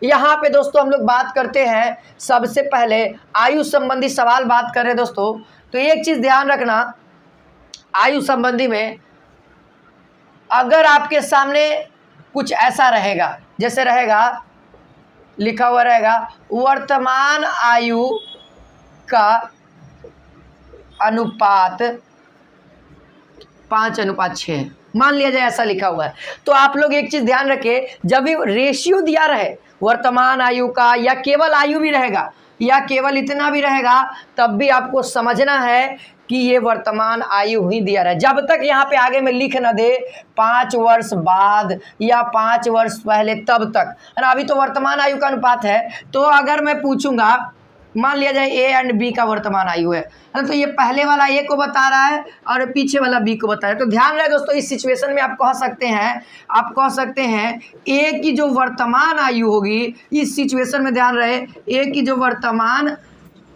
यहाँ पे दोस्तों हम लोग बात करते हैं, सबसे पहले आयु संबंधी सवाल बात कर रहे हैं दोस्तों। तो एक चीज ध्यान रखना, आयु संबंधी में अगर आपके सामने कुछ ऐसा रहेगा, जैसे रहेगा लिखा हुआ रहेगा वर्तमान आयु का अनुपात 5:6, मान लिया जाए ऐसा लिखा हुआ है, तो आप लोग एक चीज ध्यान रखें, जब भी रेशियो दिया रहे वर्तमान आयु का, या केवल आयु भी रहेगा या केवल इतना भी रहेगा, तब भी आपको समझना है कि ये वर्तमान आयु ही दिया रहा है। जब तक यहाँ पे आगे में लिख न दे 5 वर्ष बाद या 5 वर्ष पहले, तब तक है ना। अभी तो वर्तमान आयु का अनुपात है, तो अगर मैं पूछूंगा मान लिया जाए ए एंड बी का वर्तमान आयु है, तो ये पहले वाला ए को बता रहा है और पीछे वाला बी को बता रहा है। तो ध्यान रहे दोस्तों, इस सिचुएशन में आप कह सकते हैं ए की जो वर्तमान आयु होगी, इस सिचुएशन में ध्यान रहे ए की जो वर्तमान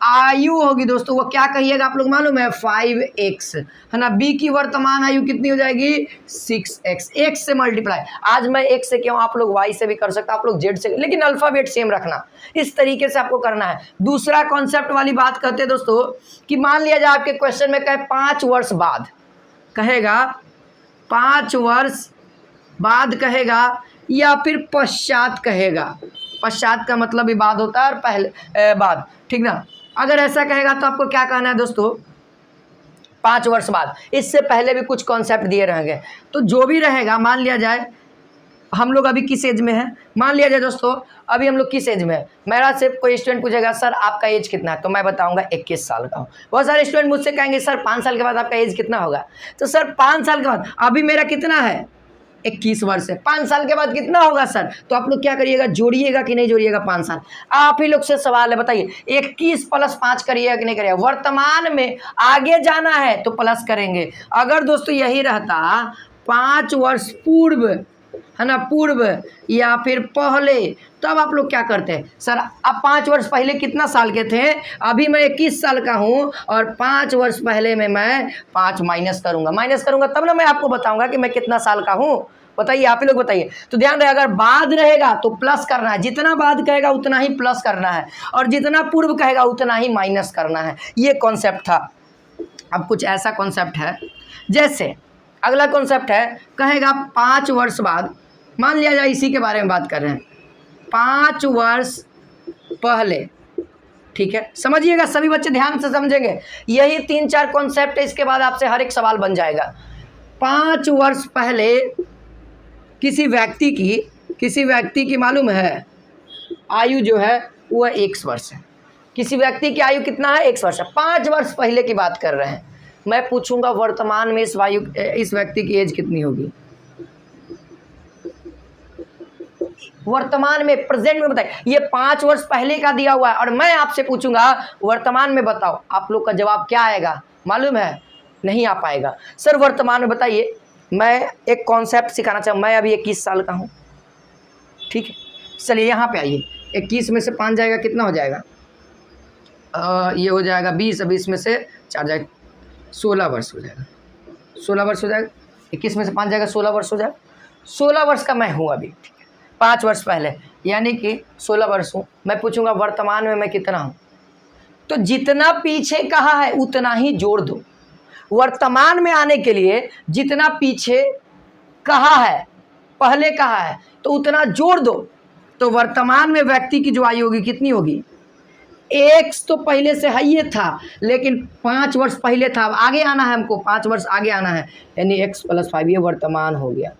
आयु होगी दोस्तों, वो क्या कहिएगा आप लोग मालूम है, 5x है ना। बी की वर्तमान आयु कितनी हो जाएगी, 6x, x से मल्टीप्लाई। आज मैं x से क्यों, आप लोग y से भी कर सकते, आप लोग z से, लेकिन अल्फाबेट सेम रखना, इस तरीके से आपको करना है। दूसरा कॉन्सेप्ट वाली बात करते हैं दोस्तों कि मान लिया जाए आपके क्वेश्चन में कहे 5 वर्ष बाद, कहेगा 5 वर्ष बाद कहेगा या फिर पश्चात कहेगा। पश्चात का मतलब भी बाद होता है और पहले बाद, ठीक ना। अगर ऐसा कहेगा तो आपको क्या कहना है दोस्तों, 5 वर्ष बाद। इससे पहले भी कुछ कॉन्सेप्ट दिए रहेंगे, तो जो भी रहेगा, मान लिया जाए हम लोग अभी किस एज में है, मान लिया जाए दोस्तों अभी हम लोग किस एज में है। मेरा सिर्फ कोई स्टूडेंट पूछेगा सर आपका एज कितना है, तो मैं बताऊंगा 21 साल का हूँ। बहुत सारे स्टूडेंट मुझसे कहेंगे सर 5 साल के बाद आपका एज कितना होगा, तो सर 5 साल के बाद अभी मेरा कितना है, 21 वर्ष है, 5 साल के बाद कितना होगा सर। तो आप लोग क्या करिएगा, जोड़िएगा कि नहीं जोड़िएगा 5 साल। आप ही लोग से सवाल है, बताइए 21 + 5 करिएगा कि नहीं करिएगा। वर्तमान में आगे जाना है तो प्लस करेंगे। अगर दोस्तों यही रहता 5 वर्ष पूर्व है ना, पूर्व या फिर पहले, तब आप लोग क्या करते हैं, सर अब 5 वर्ष पहले कितना साल के थे, अभी मैं 21 साल का हूं और 5 वर्ष पहले में मैं 5 माइनस करूंगा तब ना मैं आपको बताऊंगा कि मैं कितना साल का हूं। बताइए आप ही लोग बताइए। तो ध्यान रहे, अगर बाद रहेगा तो प्लस करना है, जितना बाद कहेगा उतना ही प्लस करना है, और जितना पूर्व कहेगा उतना ही माइनस करना है। ये कॉन्सेप्ट था। अब कुछ ऐसा कॉन्सेप्ट है, जैसे अगला कॉन्सेप्ट है, कहेगा 5 वर्ष बाद, मान लिया जाए इसी के बारे में बात कर रहे हैं, 5 वर्ष पहले, ठीक है। समझिएगा सभी बच्चे, ध्यान से समझेंगे। यही 3-4 कॉन्सेप्ट है, इसके बाद आपसे हर एक सवाल बन जाएगा। 5 वर्ष पहले किसी व्यक्ति की मालूम है आयु जो है वो 1 वर्ष है। किसी व्यक्ति की आयु कितना है, 1 वर्ष है। 5 वर्ष पहले की बात कर रहे हैं। मैं पूछूंगा वर्तमान में इस व्यक्ति की एज कितनी होगी, वर्तमान में, प्रेजेंट में बताइए। ये 5 वर्ष पहले का दिया हुआ है और मैं आपसे पूछूंगा वर्तमान में बताओ, आप लोग का जवाब क्या आएगा मालूम है, नहीं आ पाएगा। सर वर्तमान में बताइए। मैं एक कॉन्सेप्ट सिखाना चाहूँ, मैं अभी 21 साल का हूँ, ठीक है। चलिए यहाँ पे आइए, 21 में से 5 जाएगा कितना हो जाएगा, ये हो जाएगा 20, 20 में से 4 जाएगा 16 वर्ष हो जाएगा, 16 वर्ष हो जाएगा। 21 में से 5 जाएगा 16 वर्ष हो जाएगा। 16 वर्ष का मैं हूँ अभी, ठीक है। 5 वर्ष पहले यानी कि 16 वर्ष हूँ। मैं पूछूंगा वर्तमान में मैं कितना हूँ, तो जितना पीछे कहा है उतना ही जोड़ दो। वर्तमान में आने के लिए जितना पीछे कहा है, पहले कहा है, तो उतना जोड़ दो। तो वर्तमान में व्यक्ति की जो आयु होगी कितनी होगी, x तो पहले से है ये था, लेकिन 5 वर्ष पहले था, अब आगे आना है हमको, 5 वर्ष आगे आना है, यानी x + 5, ये वर्तमान हो गया,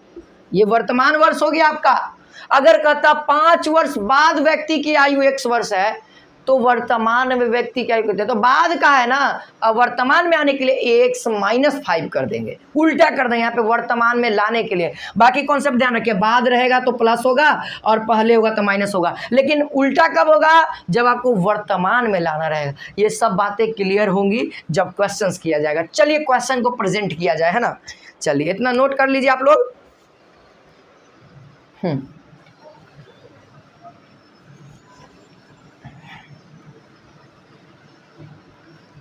ये वर्तमान वर्ष हो गया आपका। अगर कहता 5 वर्ष बाद व्यक्ति की आयु 1 वर्ष है, तो वर्तमान में व्यक्ति क्या कहते हैं, तो बाद का है ना, अब वर्तमान में आने के लिए x - 5 कर देंगे, उल्टा कर देंगे यहाँ पे वर्तमान में लाने के लिए। बाकी कॉन्सेप्ट ध्यान रखिए, बाद रहेगा तो प्लस होगा और पहले होगा तो माइनस होगा, लेकिन उल्टा कब होगा, जब आपको वर्तमान में लाना रहेगा। ये सब बातें क्लियर होंगी जब क्वेश्चंस किया जाएगा। चलिए क्वेश्चन को प्रेजेंट किया जाए, है ना। चलिए इतना नोट कर लीजिए आप लोग।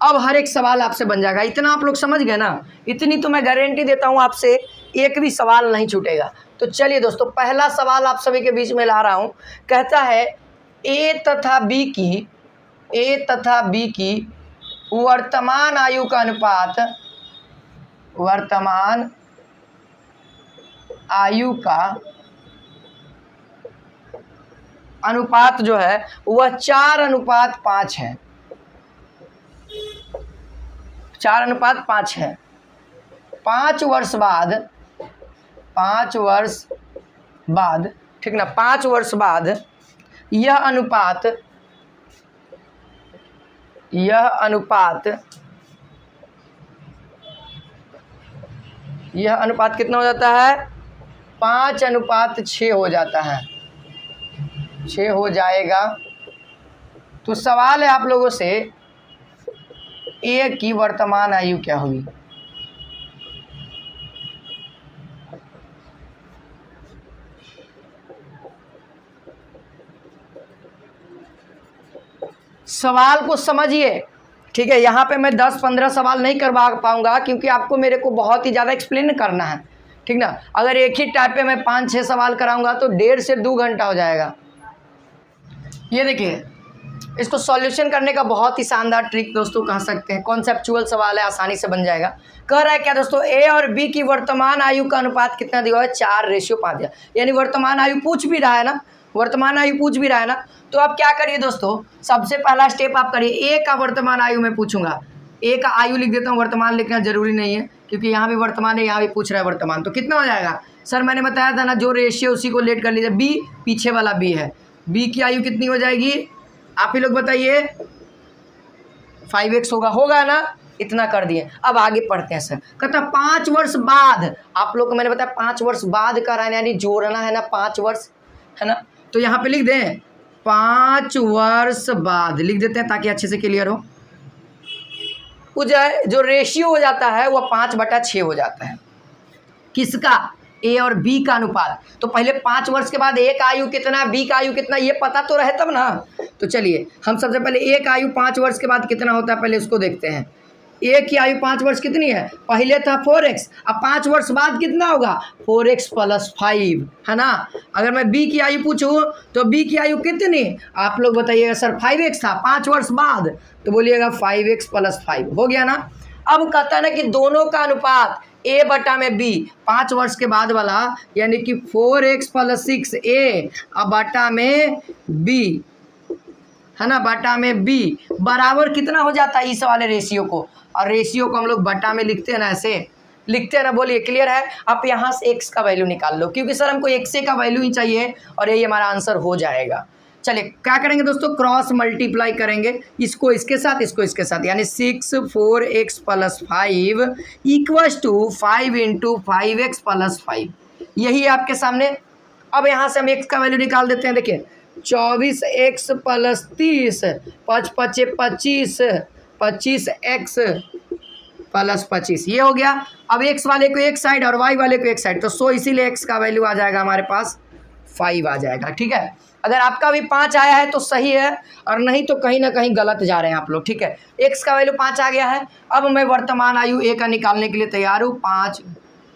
अब हर एक सवाल आपसे बन जाएगा। इतना आप लोग समझ गए ना, इतनी तो मैं गारंटी देता हूँ आपसे एक भी सवाल नहीं छूटेगा। तो चलिए दोस्तों, पहला सवाल आप सभी के बीच में ला रहा हूं। कहता है ए तथा बी की वर्तमान आयु का अनुपात, वर्तमान आयु का अनुपात जो है वह 4:5 है। 4:5 है। 5 वर्ष बाद, ठीक ना, 5 वर्ष बाद यह अनुपात कितना हो जाता है? 5:6 हो जाता है, 6 हो जाएगा। तो सवाल है आप लोगों से, ए की वर्तमान आयु क्या हुई? सवाल को समझिए, ठीक है। यहाँ पे मैं 10-15 सवाल नहीं करवा पाऊंगा क्योंकि आपको मेरे को बहुत ही ज़्यादा एक्सप्लेन करना है, ठीक ना। अगर एक ही टाइप पे मैं 5-6 सवाल कराऊंगा तो 1.5 से 2 घंटा हो जाएगा। ये देखिए, इसको सॉल्यूशन करने का बहुत ही शानदार ट्रिक दोस्तों कह सकते हैं, कॉन्सेप्चुअल सवाल है, आसानी से बन जाएगा। कह रहा है क्या दोस्तों, ए और बी की वर्तमान आयु का अनुपात कितना दिया है? 4:5 दिया। यानी वर्तमान आयु पूछ भी रहा है ना, वर्तमान आयु पूछ भी रहा है ना। तो आप क्या करिए दोस्तों, सबसे पहला स्टेप आप करिए, ए का वर्तमान आयु मैं पूछूंगा। ए का आयु लिख देता हूँ, वर्तमान लिखना जरूरी नहीं है क्योंकि यहाँ भी वर्तमान है, यहाँ भी पूछ रहा है वर्तमान। तो कितना हो जाएगा सर? मैंने बताया था ना, जो रेशियो उसी को लेट कर लीजिए। बी पीछे वाला बी है, बी की आयु कितनी हो जाएगी? आप ही लोग बताइए। 5x होगा ना, इतना कर दिए। अब आगे पढ़ते हैं सर। कहता 5 वर्ष बाद, आप लोग को मैंने बताया 5 वर्ष बाद का रहना, यानी जोड़ना है ना, 5 वर्ष है ना। तो यहाँ पे लिख दें 5 वर्ष बाद, लिख देते हैं ताकि अच्छे से क्लियर हो। जो रेशियो हो जाता है वह 5/6 हो जाता है। किसका? ए और बी का अनुपात। तो पहले 5 वर्ष के बाद ए का आयु कितना, बी का आयु कितना, ये पता तो रहे तब ना। तो चलिए हम सबसे पहले ए का आयु 5 वर्ष के बाद कितना होता है पहले उसको देखते हैं। ए की आयु 5 वर्ष कितनी है? पहले था 4x, अब 5 वर्ष बाद कितना होगा? 4x + 5 है ना। अगर मैं बी की आयु पूछूं तो बी की आयु कितनी? आप लोग बताइएगा सर 5x था 5 वर्ष बाद, तो बोलिएगा 5x + 5 हो गया ना। अब कहता है ना कि दोनों का अनुपात A/B 5 वर्ष के बाद वाला, यानी कि 4x + 6A बटा में B है ना, बटा में B बराबर कितना हो जाता है इस वाले रेशियो को। और रेशियो को हम लोग बटा में लिखते हैं ना, ऐसे लिखते हैं ना, बोलिए क्लियर है। आप यहाँ से x का वैल्यू निकाल लो क्योंकि सर हमको x का वैल्यू ही चाहिए और यही हमारा आंसर हो जाएगा। चलिए क्या करेंगे दोस्तों, क्रॉस मल्टीप्लाई करेंगे, इसको इसके साथ, इसको इसके साथ, यानी 6 4x + 5 = 5 × 5x + 5, यही है आपके सामने। अब यहाँ से हम x का वैल्यू निकाल देते हैं। देखिए 24x + 30 5 5 25 25x + 25, ये हो गया। अब x वाले को एक साइड और y वाले को एक साइड, तो 100, इसीलिए x का वैल्यू आ जाएगा हमारे पास 5 आ जाएगा। ठीक है, अगर आपका भी 5 आया है तो सही है, और नहीं तो कहीं ना कहीं गलत जा रहे हैं आप लोग। ठीक है, x का वैल्यू 5 आ गया है। अब मैं वर्तमान आयु a का निकालने के लिए तैयार हूँ। 5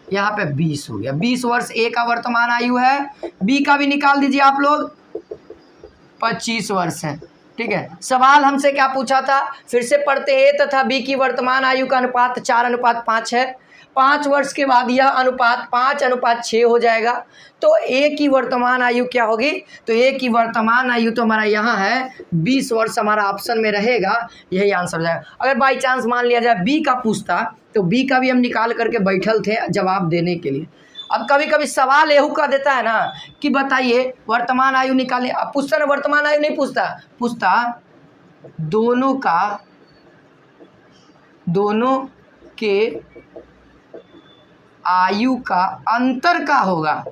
यहाँ पे 20 हो गया। 20 वर्ष a का वर्तमान आयु है। b का भी निकाल दीजिए आप लोग, 25 वर्ष है। ठीक है, सवाल हमसे क्या पूछा था, फिर से पढ़ते हैं। a तथा b की वर्तमान आयु का अनुपात 4:5 है। 5 वर्ष के बाद यह अनुपात 5:6 हो जाएगा। तो a की वर्तमान आयु क्या होगी? तो a की वर्तमान आयु तो हमारा यहाँ है 20 वर्ष, हमारा ऑप्शन में रहेगा, यही आंसर हो जाएगा। अगर बाई चांस मान लिया जाए b का पूछता तो b का भी हम निकाल करके बैठल थे जवाब देने के लिए। अब कभी कभी सवाल एहू का देता है ना कि बताइए वर्तमान आयु निकालें। अब पूछता ना, वर्तमान आयु नहीं पूछता, पूछता दोनों के आयु का अंतर का होगा।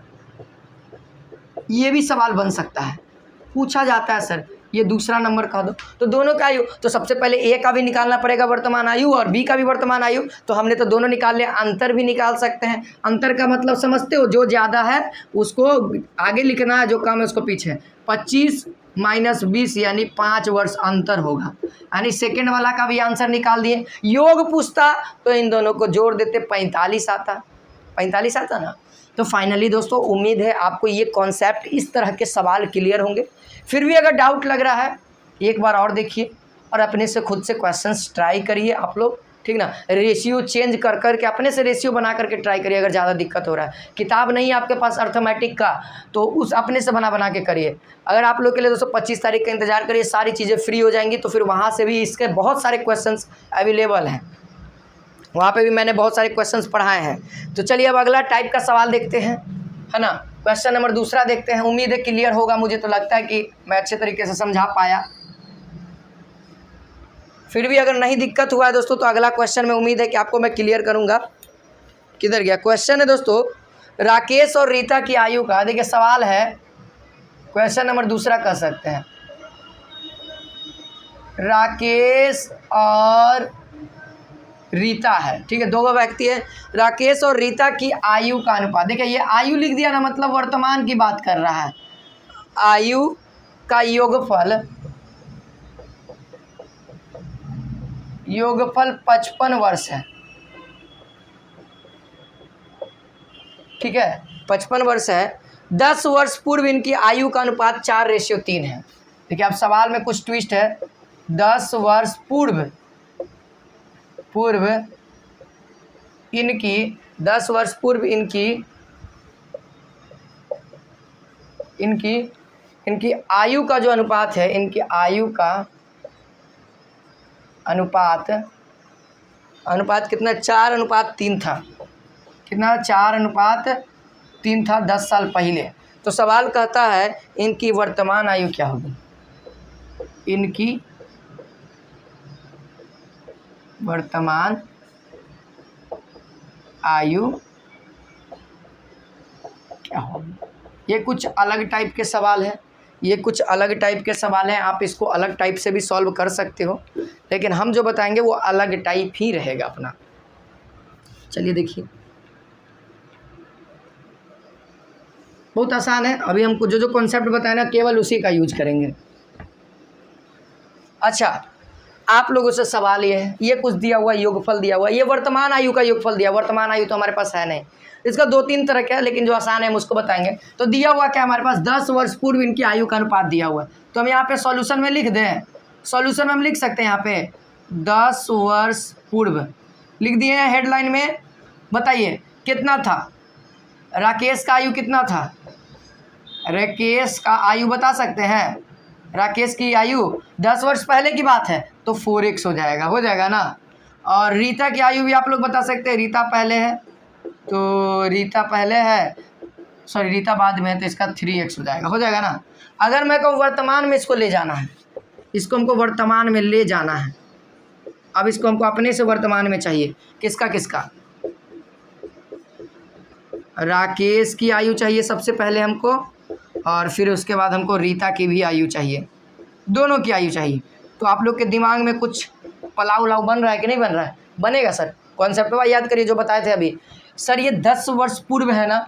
ये भी सवाल बन सकता है, पूछा जाता है सर ये दूसरा नंबर कह दो। तो दोनों का आयु, तो सबसे पहले ए का भी निकालना पड़ेगा वर्तमान आयु और बी का भी वर्तमान आयु। तो हमने तो दोनों निकाल लिया, अंतर भी निकाल सकते हैं। अंतर का मतलब समझते हो, जो ज़्यादा है उसको आगे लिखना है, जो कम है उसको पीछे। 25 - 20 यानी 5 वर्ष अंतर होगा, यानी सेकेंड वाला का भी आंसर निकाल दिए। योग पूछता तो इन दोनों को जोड़ देते, 45 आता। 45 आता ना। तो फाइनली दोस्तों उम्मीद है आपको ये कॉन्सेप्ट, इस तरह के सवाल क्लियर होंगे। फिर भी अगर डाउट लग रहा है एक बार और देखिए और अपने से खुद से क्वेश्चंस ट्राई करिए आप लोग, ठीक ना। रेशियो चेंज कर करके अपने से रेशियो बना करके ट्राई करिए। अगर ज़्यादा दिक्कत हो रहा है, किताब नहीं है आपके पास अर्थमेटिक का, तो उस अपने से बना के करिए। अगर आप लोग के लिए दोस्तों 25 तारीख का इंतजार करिए, सारी चीज़ें फ्री हो जाएंगी, तो फिर वहाँ से भी इसके बहुत सारे क्वेश्चंस अवेलेबल हैं, वहाँ पे भी मैंने बहुत सारे क्वेश्चंस पढ़ाए हैं। तो चलिए अब अगला टाइप का सवाल देखते हैं, है ना। क्वेश्चन नंबर दूसरा देखते हैं। उम्मीद है क्लियर होगा, मुझे तो लगता है कि मैं अच्छे तरीके से समझा पाया। फिर भी अगर नहीं दिक्कत हुआ है दोस्तों तो अगला क्वेश्चन में उम्मीद है कि आपको मैं क्लियर करूँगा। किधर गया क्वेश्चन है दोस्तों, राकेश और रीता की आयु का, देखिए सवाल है, क्वेश्चन नंबर दूसरा कह सकते हैं। राकेश और रीता है, ठीक है, दो व्यक्ति है। राकेश और रीता की आयु का अनुपात, देखिए ये आयु लिख दिया ना, मतलब वर्तमान की बात कर रहा है। आयु का योगफल 55 वर्ष है, ठीक है, 55 वर्ष है। 10 वर्ष पूर्व इनकी आयु का अनुपात 4:3 है। देखिए अब सवाल में कुछ ट्विस्ट है। 10 वर्ष पूर्व इनकी 10 वर्ष पूर्व इनकी आयु का जो अनुपात है, इनकी आयु का अनुपात कितना, 4:3 था। कितना, 4:3 था 10 साल पहले। तो सवाल कहता है इनकी वर्तमान आयु क्या होगी, इनकी वर्तमान आयु क्या होगी। ये कुछ अलग टाइप के सवाल हैं, आप इसको अलग टाइप से भी सॉल्व कर सकते हो, लेकिन हम जो बताएंगे वो अलग टाइप ही रहेगा अपना। चलिए देखिए, बहुत आसान है। अभी हमको जो कॉन्सेप्ट बताया ना, केवल उसी का यूज करेंगे। अच्छा, आप लोगों से सवाल ये है, ये कुछ दिया हुआ योगफल दिया हुआ, ये वर्तमान आयु का योगफल दिया। वर्तमान आयु तो हमारे पास है नहीं, इसका 2-3 तरह का है, लेकिन जो आसान है हम उसको बताएंगे। तो दिया हुआ क्या हमारे पास, 10 वर्ष पूर्व इनकी आयु का अनुपात दिया हुआ है। तो हम यहाँ पे सॉल्यूशन में लिख दें, सॉल्यूशन में हम लिख सकते हैं यहाँ पे 10 वर्ष पूर्व लिख दिए हैं हेडलाइन में। बताइए कितना था, राकेश का आयु कितना था, राकेश का आयु बता सकते हैं। राकेश की आयु 10 वर्ष पहले की बात है, तो 4x हो जाएगा ना। और रीता की आयु भी आप लोग बता सकते हैं, रीता पहले है, तो रीता पहले है, सॉरी रीता बाद में है, तो इसका 3x हो जाएगा ना। अगर मैं कहूँ वर्तमान में इसको ले जाना है, इसको हमको वर्तमान में ले जाना है। अब इसको हमको अपने से वर्तमान में चाहिए, किसका राकेश की आयु चाहिए सबसे पहले हमको, और फिर उसके बाद हमको रीता की भी आयु चाहिए, दोनों की आयु चाहिए। तो आप लोग के दिमाग में कुछ पलाव बन रहा है कि नहीं बन रहा है, बनेगा सर। कॉन्सेप्ट वाइज याद करिए जो बताए थे अभी। सर ये 10 वर्ष पूर्व है ना,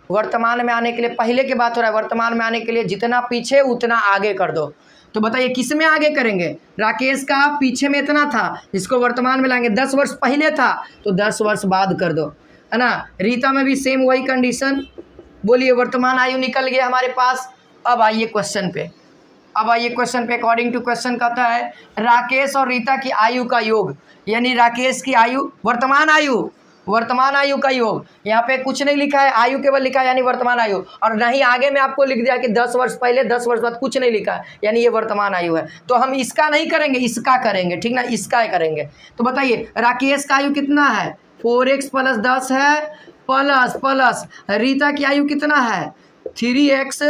वर्तमान में आने के लिए, पहले की बात हो रहा है, वर्तमान में आने के लिए जितना पीछे उतना आगे कर दो। तो बताइए किस में आगे करेंगे, राकेश का पीछे में इतना था, इसको वर्तमान में लाएंगे, 10 वर्ष पहले था तो 10 वर्ष बाद कर दो, है ना। रीता में भी सेम वही कंडीशन। बोलिए वर्तमान आयु निकल गया हमारे पास। अब आइए क्वेश्चन पे, अकॉर्डिंग टू क्वेश्चन कहता है राकेश और रीता की आयु का योग, यानी राकेश की आयु वर्तमान आयु का योग। यहाँ पे कुछ नहीं लिखा है, आयु केवल लिखा है, यानी वर्तमान आयु। और नहीं आगे में आपको लिख दिया कि 10 वर्ष पहले 10 वर्ष बाद, कुछ नहीं लिखा है, यानी ये वर्तमान आयु है। तो हम इसका नहीं करेंगे, इसका करेंगे, ठीक ना, इसका करेंगे। तो बताइए राकेश का आयु कितना है, 4x + 10 है, प्लस रीता की आयु कितना है, 3x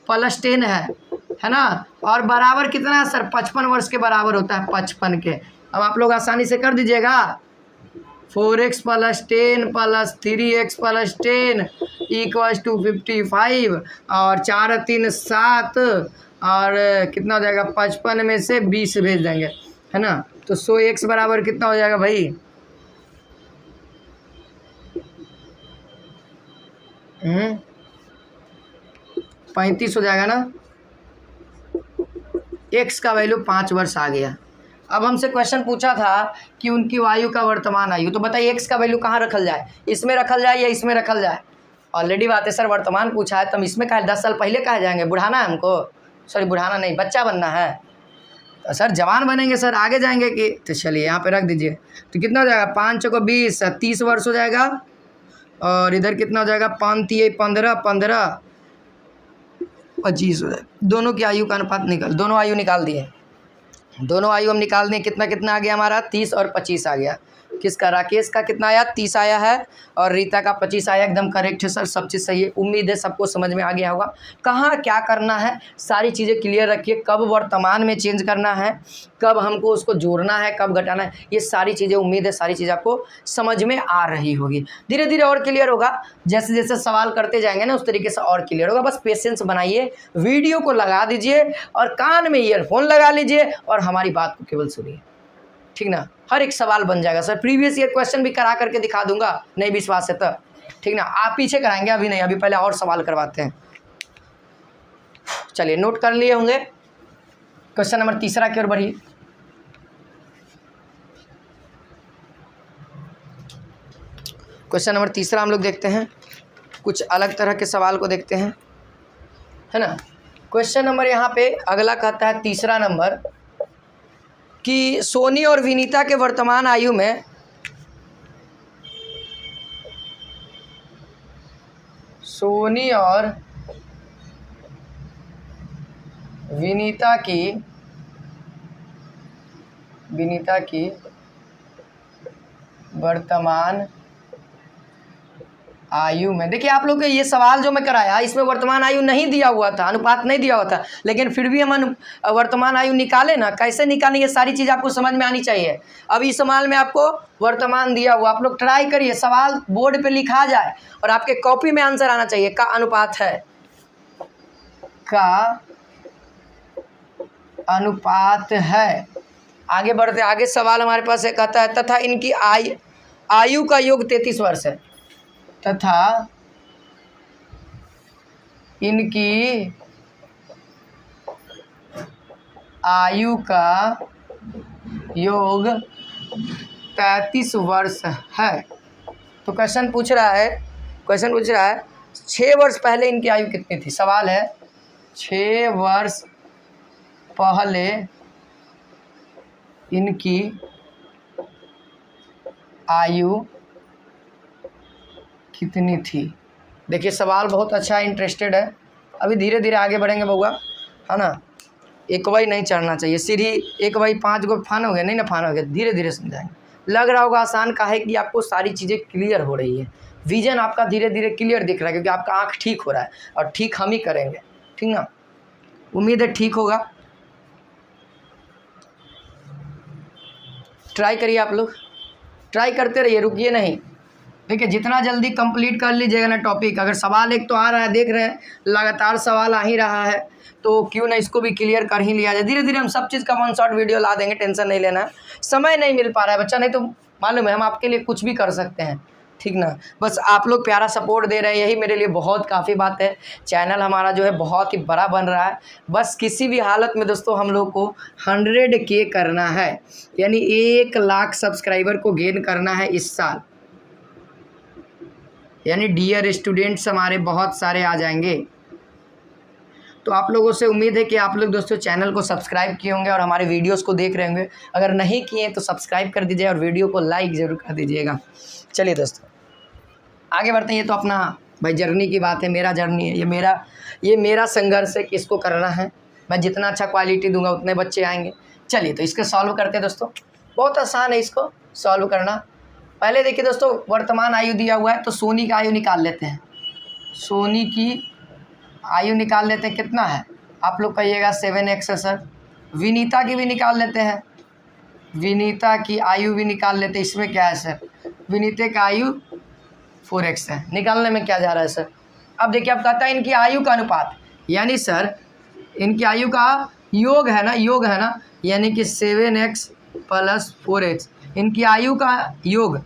+ 10 है ना। और बराबर कितना है सर, 55 वर्ष के बराबर होता है, 55 के। अब आप लोग आसानी से कर दीजिएगा, 4x + 10 + 3x + 10 = 55, और 4 3 7, और कितना हो जाएगा, 55 में से 20 भेज देंगे, है ना। तो 100x बराबर कितना हो जाएगा भाई, 35 हो जाएगा ना। x का वैल्यू 5 वर्ष आ गया। अब हमसे क्वेश्चन पूछा था कि उनकी आयु का वर्तमान आयु, तो बताइए x का वैल्यू कहाँ रखल जाए, इसमें रखल जाए या इसमें रखल जाए। ऑलरेडी बात है सर, वर्तमान पूछा है तो हम इसमें कहा 10 साल पहले कहा जाएंगे, बुढ़ाना है हमको, सॉरी बुढ़ाना नहीं, बच्चा बनना है तो सर जवान बनेंगे सर, आगे जाएंगे कि। तो चलिए यहाँ पे रख दीजिए। तो कितना हो जाएगा, 5 चौको 20, 30 वर्ष हो जाएगा। और इधर कितना हो जाएगा, 5 तिये 15, 15 25 हो जाएगा। दोनों की आयु का अनुपात दोनों आयु निकाल दिए, दोनों आयु हम निकाल दें। कितना कितना आ गया हमारा, 30 और 25 आ गया। किसका, राकेश का कितना आया, 30 आया है और रीता का 25 आया। एकदम करेक्ट है सर, सब चीज़ सही है। उम्मीद है सबको समझ में आ गया होगा कहाँ क्या करना है, सारी चीज़ें क्लियर रखिए। कब वर्तमान में चेंज करना है, कब हमको उसको जोड़ना है, कब घटाना है, ये सारी चीज़ें उम्मीद है सारी चीज़ें आपको समझ में आ रही होगी। धीरे धीरे और क्लियर होगा, जैसे जैसे सवाल करते जाएंगे ना उस तरीके से और क्लियर होगा। बस पेशेंस बनाइए, वीडियो को लगा दीजिए और कान में ईयरफोन लगा लीजिए और हमारी बात को केवल सुनिए, ठीक ना। हर एक सवाल बन जाएगा सर, प्रीवियस ईयर क्वेश्चन भी करा करके दिखा दूंगा, नहीं विश्वास है तो, ठीक ना। आप पीछे कराएंगे, अभी नहीं, अभी पहले और सवाल करवाते हैं। चलिए नोट कर लिए होंगे। क्वेश्चन नंबर 3 की ओर बढ़िए। क्वेश्चन नंबर 3 हम लोग देखते हैं, कुछ अलग तरह के सवाल को देखते हैं, है ना। क्वेश्चन नंबर यहाँ पे अगला कहता है 3 नंबर कि सोनी और विनीता के वर्तमान आयु में सोनी और विनीता की वर्तमान आयु में, देखिए आप लोग के ये सवाल जो मैं कराया इसमें वर्तमान आयु नहीं दिया हुआ था, अनुपात नहीं दिया हुआ था, लेकिन फिर भी हम वर्तमान आयु निकाले ना, कैसे निकालें ये सारी चीज़ आपको समझ में आनी चाहिए। अब इस सवाल में आपको वर्तमान दिया हुआ, आप लोग ट्राई करिए, सवाल बोर्ड पे लिखा जाए और आपके कॉपी में आंसर आना चाहिए। का अनुपात है, का अनुपात है। आगे बढ़ते, आगे सवाल हमारे पास है, कहता है तथा इनकी आयु का योग 33 वर्ष है, तथा इनकी आयु का योग 33 वर्ष है। तो क्वेश्चन पूछ रहा है 6 वर्ष पहले इनकी आयु कितनी थी। सवाल है 6 वर्ष पहले इनकी आयु कितनी थी। देखिए सवाल बहुत अच्छा है, इंटरेस्टेड है। अभी धीरे धीरे आगे बढ़ेंगे बउआ, है ना। एक वही नहीं चढ़ना चाहिए सीढ़ी, एक वही 5 गो फान हो गया, नहीं ना फान हो गया, धीरे धीरे समझाएंगे। लग रहा होगा आसान, का है कि आपको सारी चीज़ें क्लियर हो रही है, विजन आपका धीरे धीरे क्लियर दिख रहा है, क्योंकि आपका आँख ठीक हो रहा है और ठीक हम ही करेंगे, ठीक ना। उम्मीद है ठीक होगा, ट्राई करिए, आप लोग ट्राई करते रहिए, रुकिए नहीं। देखिए जितना जल्दी कंप्लीट कर लीजिएगा ना टॉपिक, अगर सवाल एक तो आ रहा है, देख रहे हैं लगातार सवाल आ ही रहा है, तो क्यों ना इसको भी क्लियर कर ही लिया जाए। धीरे धीरे हम सब चीज़ का 1 शॉट वीडियो ला देंगे, टेंशन नहीं लेना। समय नहीं मिल पा रहा है बच्चा, नहीं तो मालूम है हम आपके लिए कुछ भी कर सकते हैं, ठीक ना। बस आप लोग प्यारा सपोर्ट दे रहे हैं, यही मेरे लिए बहुत काफ़ी बात है। चैनल हमारा जो है बहुत ही बड़ा बन रहा है, बस किसी भी हालत में दोस्तों हम लोग को 100K करना है, यानी 1 लाख सब्सक्राइबर को गेन करना है इस साल। यानी डियर स्टूडेंट्स हमारे बहुत सारे आ जाएंगे। तो आप लोगों से उम्मीद है कि आप लोग दोस्तों चैनल को सब्सक्राइब किए होंगे और हमारे वीडियोस को देख रहे होंगे। अगर नहीं किए तो सब्सक्राइब कर दीजिए और वीडियो को लाइक ज़रूर कर दीजिएगा। चलिए दोस्तों आगे बढ़ते हैं। ये तो अपना भाई जर्नी की बात है, मेरा जर्नी है, ये मेरा संघर्ष है कि इसको करना है। मैं जितना अच्छा क्वालिटी दूंगा उतने बच्चे आएंगे। चलिए तो इसको सॉल्व करते हैं दोस्तों, बहुत आसान है इसको सॉल्व करना। पहले देखिए दोस्तों वर्तमान आयु दिया हुआ है, तो सोनी का आयु निकाल लेते हैं। सोनी की आयु निकाल लेते हैं, कितना है आप लोग कहिएगा 7x है सर। विनीता की भी निकाल लेते हैं, विनीता की आयु भी निकाल लेते हैं। इसमें क्या है सर, विनीता का आयु 4x है, निकालने में क्या जा रहा है सर। अब देखिए अब कहता है इनकी आयु का अनुपात, यानी सर इनकी आयु का योग है ना, यानी कि 7x + 4x, इनकी आयु का योग,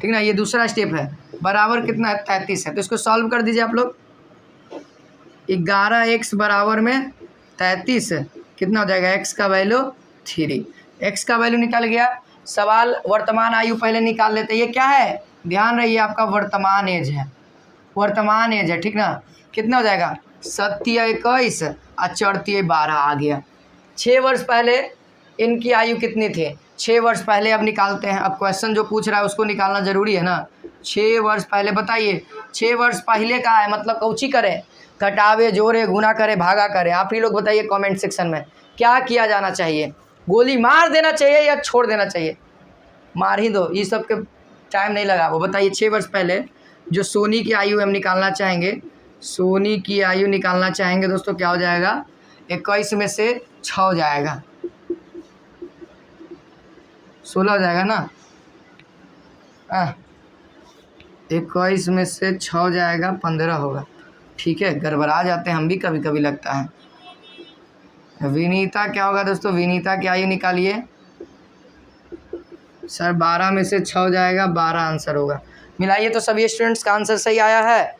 ठीक ना। ये दूसरा स्टेप है, बराबर कितना है 33 है। तो इसको सॉल्व कर दीजिए आप लोग। 11x बराबर में 33, कितना हो जाएगा, x का वैल्यू 3, x का वैल्यू निकल गया। सवाल वर्तमान आयु पहले निकाल लेते हैं। ये क्या है, ध्यान रहिए आपका वर्तमान एज है, वर्तमान एज है, ठीक ना। कितना हो जाएगा 27 और 12 आ गया। 6 वर्ष पहले इनकी आयु कितनी थी, 6 वर्ष पहले अब निकालते हैं। अब क्वेश्चन जो पूछ रहा है उसको निकालना ज़रूरी है ना। 6 वर्ष पहले बताइए, 6 वर्ष पहले का है मतलब कौची करें, घटावे जोड़े गुना करे भागा करें। आप ही लोग बताइए कमेंट सेक्शन में क्या किया जाना चाहिए, गोली मार देना चाहिए या छोड़ देना चाहिए। मार ही दो, ये सब के टाइम नहीं लगा। वो बताइए 6 वर्ष पहले जो सोनी की आयु हम निकालना चाहेंगे, सोनी की आयु निकालना चाहेंगे दोस्तों, क्या हो जाएगा 21 में से 6 हो जाएगा, 16 हो जाएगा ना। 21 में से 6 हो जाएगा 15 होगा। ठीक है, गड़बड़ा जाते हैं हम भी कभी कभी लगता है। विनीता क्या होगा दोस्तों, विनीता की आयु निकालिए सर। 12 में से 6 हो जाएगा, 12 आंसर होगा। मिलाइए तो सभी स्टूडेंट्स का आंसर सही आया है।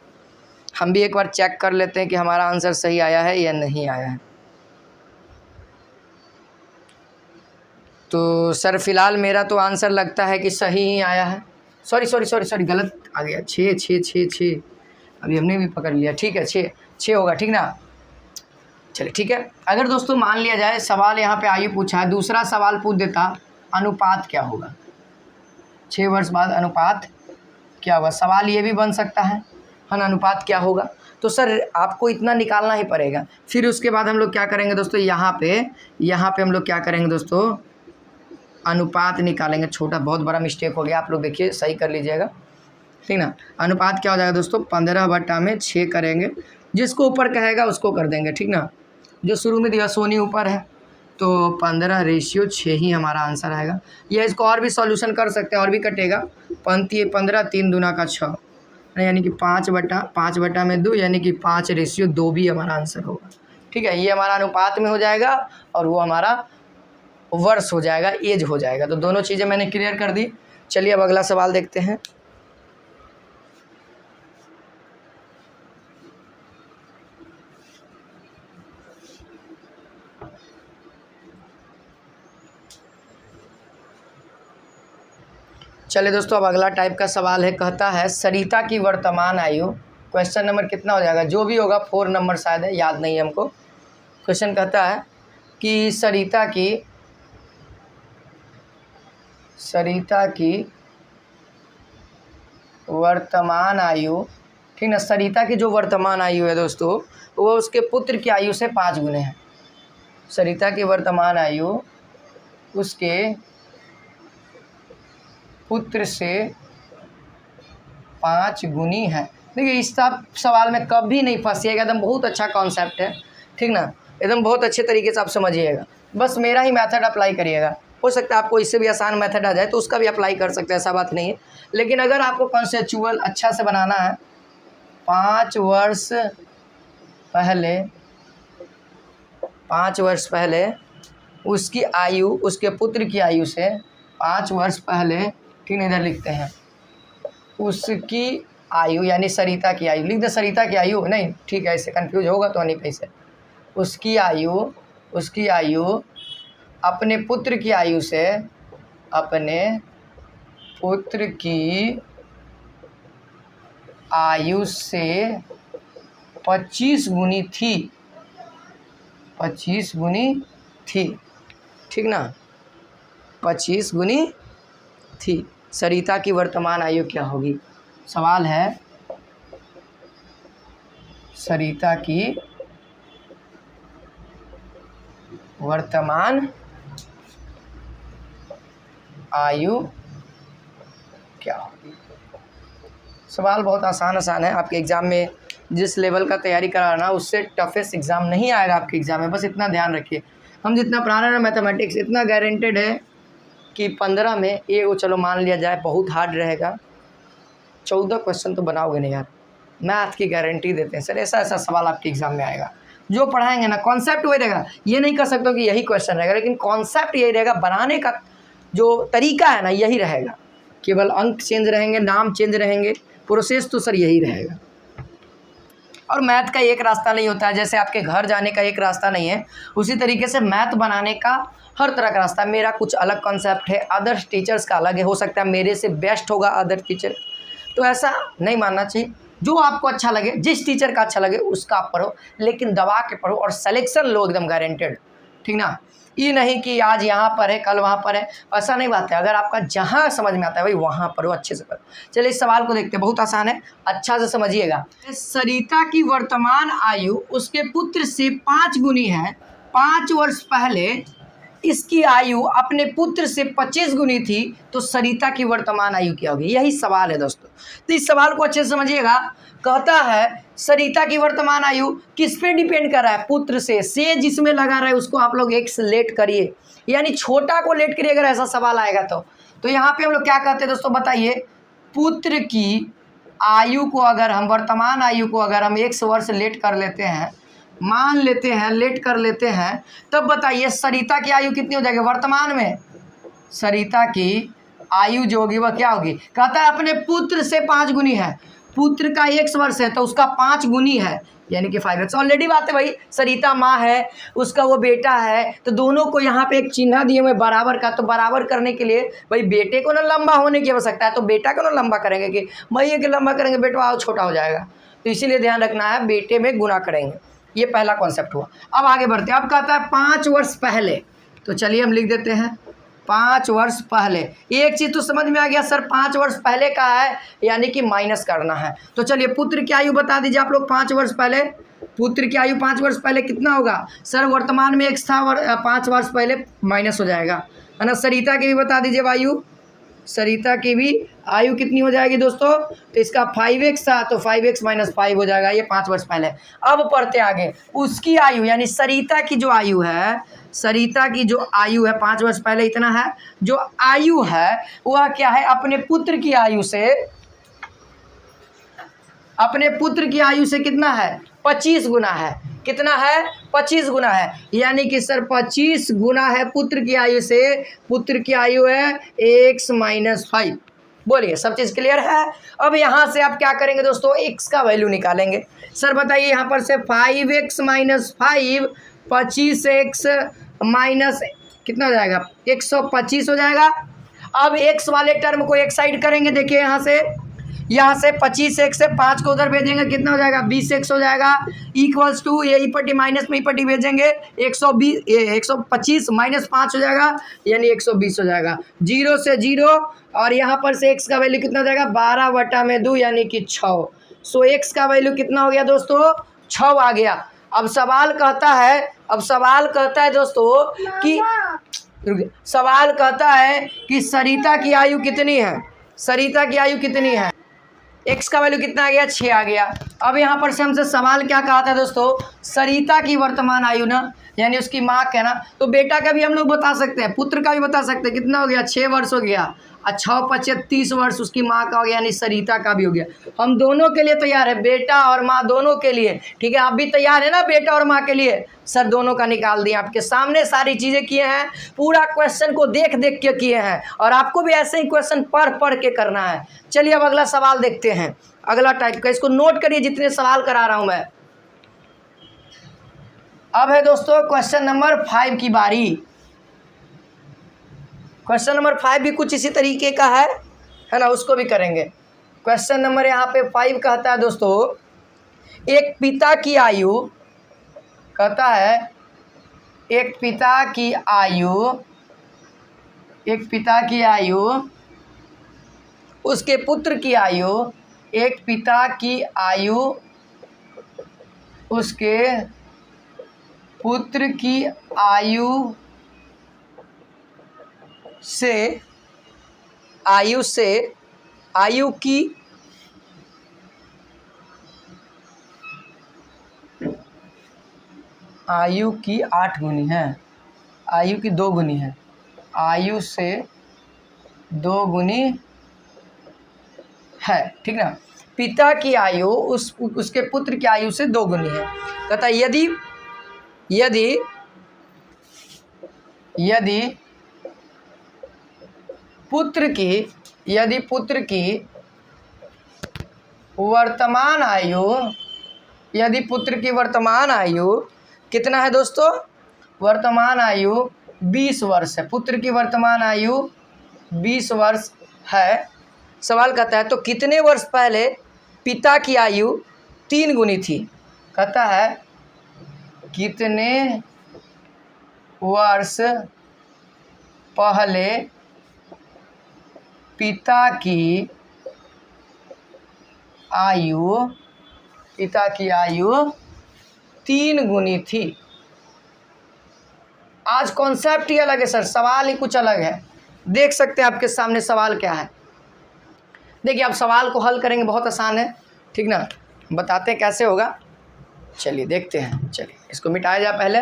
हम भी एक बार चेक कर लेते हैं कि हमारा आंसर सही आया है या नहीं आया है। तो सर फिलहाल मेरा तो आंसर लगता है कि सही ही आया है। सॉरी गलत आ गया। 6 अभी हमने भी पकड़ लिया। ठीक है 6 होगा, ठीक ना। चलिए ठीक है। अगर दोस्तों मान लिया जाए सवाल यहाँ पे आयु पूछा है, दूसरा सवाल पूछ देता अनुपात क्या होगा, 6 वर्ष बाद अनुपात क्या होगा। सवाल ये भी बन सकता है ना, अनुपात क्या होगा। तो सर आपको इतना निकालना ही पड़ेगा। फिर उसके बाद हम लोग क्या करेंगे दोस्तों, यहाँ पे हम लोग क्या करेंगे दोस्तों, अनुपात निकालेंगे। छोटा बहुत बड़ा मिस्टेक हो गया, आप लोग देखिए सही कर लीजिएगा, ठीक ना। अनुपात क्या हो जाएगा दोस्तों, 15/6 करेंगे। जिसको ऊपर कहेगा उसको कर देंगे, ठीक ना। जो शुरू में दिया सोनी ऊपर है तो 15/6 ही हमारा आंसर आएगा। या इसको और भी सॉल्यूशन कर सकते हैं, और भी कटेगा। 15 3 दूना का 6 यानी कि 5/2 यानी कि 5/2 भी हमारा आंसर होगा। ठीक है, ये हमारा अनुपात में हो जाएगा और वो हमारा वर्ष हो जाएगा, एज हो जाएगा। तो दोनों चीज़ें मैंने क्लियर कर दी। चलिए अब अगला सवाल देखते हैं। चलिए दोस्तों अब अगला टाइप का सवाल है, कहता है सरिता की वर्तमान आयु। क्वेश्चन नंबर कितना हो जाएगा, जो भी होगा 4 नंबर शायद है, याद नहीं है हमको। क्वेश्चन कहता है कि सरिता की वर्तमान आयु, ठीक ना। सरिता की जो वर्तमान आयु है दोस्तों वो उसके पुत्र की आयु से 5 गुने है। सरिता की वर्तमान आयु उसके पुत्र से 5 गुनी है। देखिए इस सवाल में कभी नहीं फंसिएगा, एकदम बहुत अच्छा कॉन्सेप्ट है, ठीक ना। एकदम बहुत अच्छे तरीके से आप समझिएगा, बस मेरा ही मेथड अप्लाई करिएगा। हो सकता है आपको इससे भी आसान मेथड आ जाए तो उसका भी अप्लाई कर सकते हैं, ऐसा बात नहीं है। लेकिन अगर आपको कॉन्सेप्चुअल अच्छा से बनाना है, 5 वर्ष पहले उसकी आयु उसके पुत्र की आयु से 5 वर्ष पहले, ठीक है, इधर लिखते हैं उसकी आयु यानी सरिता की आयु। लिख दे सरिता की आयु, नहीं ठीक है, इससे कंफ्यूज होगा तो नहीं पैसे। उसकी आयु अपने पुत्र की आयु से 25 गुनी थी, 25 गुनी थी, ठीक ना। 25 गुनी थी। सरिता की वर्तमान आयु क्या होगी। सवाल है सरिता की वर्तमान आयु क्या होगी। सवाल बहुत आसान है। आपके एग्ज़ाम में जिस लेवल का तैयारी कराना उससे टफेस्ट एग्ज़ाम नहीं आएगा आपके एग्ज़ाम में, बस इतना ध्यान रखिए। हम जितना पढ़ा रहे हैं मैथमेटिक्स इतना गारंटेड है कि 15 में ये वो चलो मान लिया जाए बहुत हार्ड रहेगा, 14 क्वेश्चन तो बनाओगे नहीं यार, मैथ की गारंटी देते हैं सर। ऐसा सवाल आपके एग्ज़ाम में आएगा। जो पढ़ाएंगे ना कॉन्सेप्ट वही रहेगा, ये नहीं कर सकते कि यही क्वेश्चन रहेगा, लेकिन कॉन्सेप्ट यही रहेगा, बनाने का जो तरीका है ना यही रहेगा। केवल अंक चेंज रहेंगे, नाम चेंज रहेंगे, प्रोसेस तो सर यही रहेगा। और मैथ का एक रास्ता नहीं होता है, जैसे आपके घर जाने का एक रास्ता नहीं है, उसी तरीके से मैथ बनाने का हर तरह का रास्ता। मेरा कुछ अलग कॉन्सेप्ट है, अदर्स टीचर्स का अलग है, हो सकता है मेरे से बेस्ट होगा अदर टीचर, तो ऐसा नहीं मानना चाहिए। जो आपको अच्छा लगे, जिस टीचर का अच्छा लगे उसका आप पढ़ो, लेकिन दबा के पढ़ो और सिलेक्शन लो एकदम गारंटेड, ठीक ना। ये नहीं कि आज यहाँ पर है कल वहाँ पर है, ऐसा नहीं बात है। अगर आपका जहाँ समझ में आता है भाई वहाँ पढ़ो, अच्छे से पढ़ो। चलिए इस सवाल को देखते हैं, बहुत आसान है, अच्छा से समझिएगा। सरिता की वर्तमान आयु उसके पुत्र से 5 गुनी है। 5 वर्ष पहले इसकी आयु अपने पुत्र से 25 गुनी थी, तो सरिता की वर्तमान आयु क्या होगी? यही सवाल है दोस्तों। तो इस सवाल को अच्छे से समझिएगा। कहता है सरिता की वर्तमान आयु किस पे डिपेंड कर रहा है? पुत्र से जिसमें लगा रहा है उसको आप लोग एक्स लेट करिए, यानी छोटा को लेट करिए अगर ऐसा सवाल आएगा तो यहाँ पे हम लोग क्या कहते हैं दोस्तों, बताइए। पुत्र की आयु को अगर हम, वर्तमान आयु को अगर हम 1 वर्ष लेट कर लेते हैं, मान लेते हैं लेट कर लेते हैं, तब बताइए सरिता की आयु कितनी हो जाएगी? वर्तमान में सरिता की आयु जो होगी वह क्या होगी? कहता है अपने पुत्र से 5 गुनी है। पुत्र का 1 वर्ष है तो उसका 5 गुनी है, यानी कि 5x। ऑलरेडी बात है भाई, सरिता माँ है, उसका वो बेटा है, तो दोनों को यहाँ पे एक चिन्ह दिए हुए बराबर का, तो बराबर करने के लिए भाई बेटे को ना लंबा होने की आवश्यकता है, तो बेटा को ना लंबा करेंगे कि भैया के लंबा करेंगे, बेटा आओ छोटा हो जाएगा, तो इसीलिए ध्यान रखना है बेटे में गुना करेंगे। ये पहला कॉन्सेप्ट हुआ। अब आगे बढ़ते हैं। अब कहता है 5 वर्ष पहले, तो चलिए हम लिख देते हैं 5 वर्ष पहले। एक चीज़ तो समझ में आ गया सर, 5 वर्ष पहले का है यानी कि माइनस करना है। तो चलिए पुत्र की आयु बता दीजिए आप लोग। 5 वर्ष पहले पुत्र की आयु 5 वर्ष पहले कितना होगा? सर वर्तमान में x था, 5 वर्ष पहले माइनस हो जाएगा, है ना। सरिता की भी बता दीजिए आयु, सरिता की भी आयु कितनी हो जाएगी दोस्तों? तो इसका 5x था तो 5x - 5 हो जाएगा, ये 5 वर्ष पहले। अब पढ़ते आगे। उसकी आयु यानी सरिता की जो आयु है, सरिता की जो आयु है 5 वर्ष पहले इतना है, जो आयु है वह क्या है? अपने पुत्र की आयु से, अपने पुत्र की आयु से कितना है? 25 गुना है। कितना है? 25 गुना है, यानी कि सर 25 गुना है पुत्र की आयु से। पुत्र की आयु है x - 5। बोलिए सब चीज़ क्लियर है? अब यहाँ से आप क्या करेंगे दोस्तों? x का वैल्यू निकालेंगे। सर बताइए यहाँ पर से 5x - 5, 25x माइनस कितना हो जाएगा? 125 हो जाएगा। अब x वाले टर्म को एक साइड करेंगे, देखिए यहाँ से 25x से 5 को उधर भेजेंगे, कितना हो जाएगा? 20x हो जाएगा। इक्वल्स टू ये पट्टी माइनस में पट्टी भेजेंगे, 125 - 5 हो जाएगा, यानी 120 हो जाएगा। 0 से 0 और यहाँ पर से x का वैल्यू कितना हो जाएगा? 12/2 यानी कि 6। सो x का वैल्यू कितना हो गया दोस्तों? 6 आ गया। अब सवाल कहता है दोस्तों कि सवाल कहता है कि सरिता की आयु कितनी है? सरिता की आयु कितनी है? x का वैल्यू कितना आ गया? 6 आ गया। अब यहाँ पर से हमसे सवाल क्या कहा था दोस्तों? सरिता की वर्तमान आयु ना, यानी उसकी माँ का ना, तो बेटा का भी हम लोग बता सकते हैं, पुत्र का भी बता सकते हैं। कितना हो गया? 6 वर्ष हो गया। 6 × 5 = 30 वर्ष उसकी माँ का हो गया, यानी सरिता का भी हो गया। हम दोनों के लिए तैयार है, बेटा और माँ दोनों के लिए, ठीक है। आप भी तैयार है ना बेटा और माँ के लिए? सर दोनों का निकाल दिए, आपके सामने सारी चीज़ें किए हैं, पूरा क्वेश्चन को देख देख के किए हैं, और आपको भी ऐसे ही क्वेश्चन पढ़ के करना है। चलिए अब अगला सवाल देखते हैं, अगला टाइप का। इसको नोट करिए जितने सवाल करा रहा हूँ मैं। अब है दोस्तों क्वेश्चन नंबर 5 की बारी। क्वेश्चन नंबर 5 भी कुछ इसी तरीके का है ना, उसको भी करेंगे। क्वेश्चन नंबर यहाँ पे 5 कहता है दोस्तों, एक पिता की आयु, कहता है एक पिता की आयु उसके पुत्र की आयु, एक पिता की आयु उसके पुत्र की आयु से आयु की 8 गुनी है, आयु की 2 गुनी है, आयु से 2 गुनी है, ठीक ना। पिता की आयु उसके पुत्र की आयु से 2 गुनी है। कहता है यदि पुत्र की वर्तमान आयु कितना है दोस्तों? वर्तमान आयु 20 वर्ष है। पुत्र की वर्तमान आयु 20 वर्ष है। सवाल कहता है तो कितने वर्ष पहले पिता की आयु 3 गुनी थी। कहता है कितने वर्ष पहले पिता की आयु 3 गुनी थी। आज कॉन्सेप्ट ही अलग है सर, सवाल ही कुछ अलग है। देख सकते हैं आपके सामने सवाल क्या है। देखिए आप सवाल को हल करेंगे, बहुत आसान है, ठीक ना। बताते हैं कैसे होगा, चलिए देखते हैं। चलिए इसको मिटाया जाए पहले।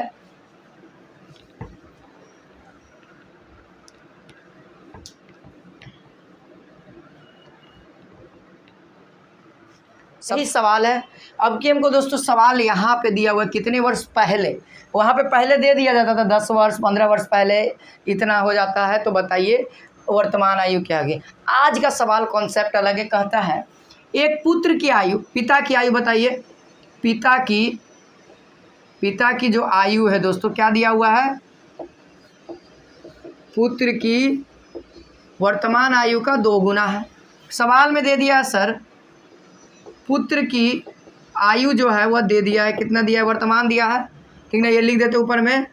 सही सवाल है। अब कि हमको दोस्तों सवाल यहाँ पे दिया हुआ है कितने वर्ष पहले, वहाँ पे पहले दे दिया जाता था 10 वर्ष 15 वर्ष पहले इतना हो जाता है, तो बताइए वर्तमान आयु क्या होगी। आज का सवाल कॉन्सेप्ट अलग है। कहता है एक पुत्र की आयु, पिता की आयु बताइए। पिता की जो आयु है दोस्तों क्या दिया हुआ है, पुत्र की वर्तमान आयु का 2 गुना है। सवाल में दे दिया है सर पुत्र की आयु जो है वह दे दिया है, कितना दिया है, वर्तमान दिया है, ठीक ना। ये लिख देते ऊपर में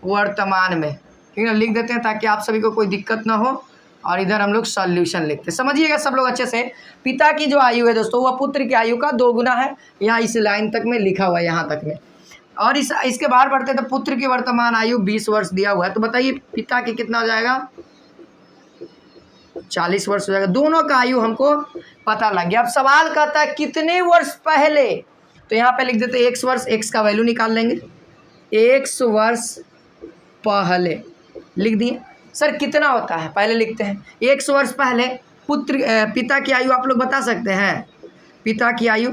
वर्तमान में, ठीक ना, लिख देते हैं ताकि आप सभी को कोई दिक्कत ना हो। और इधर हम लोग सॉल्यूशन लिखते, समझिएगा सब लोग अच्छे से। पिता की जो आयु है दोस्तों वह पुत्र की आयु का 2 गुना है। यहाँ इस लाइन तक में लिखा हुआ है, यहाँ तक में। और इसके बाहर बढ़ते तो पुत्र की वर्तमान आयु 20 वर्ष दिया हुआ है, तो बताइए पिता की कितना हो जाएगा, 40 वर्ष हो जाएगा। दोनों का आयु हमको पता लग गया। अब सवाल कहता है कितने वर्ष पहले, तो यहाँ पे लिख देते x वर्ष, x का वैल्यू निकाल लेंगे, x वर्ष पहले लिख दिए। सर कितना होता है पहले लिखते हैं, 100 वर्ष पहले पिता की आयु आप लोग बता सकते हैं। पिता की आयु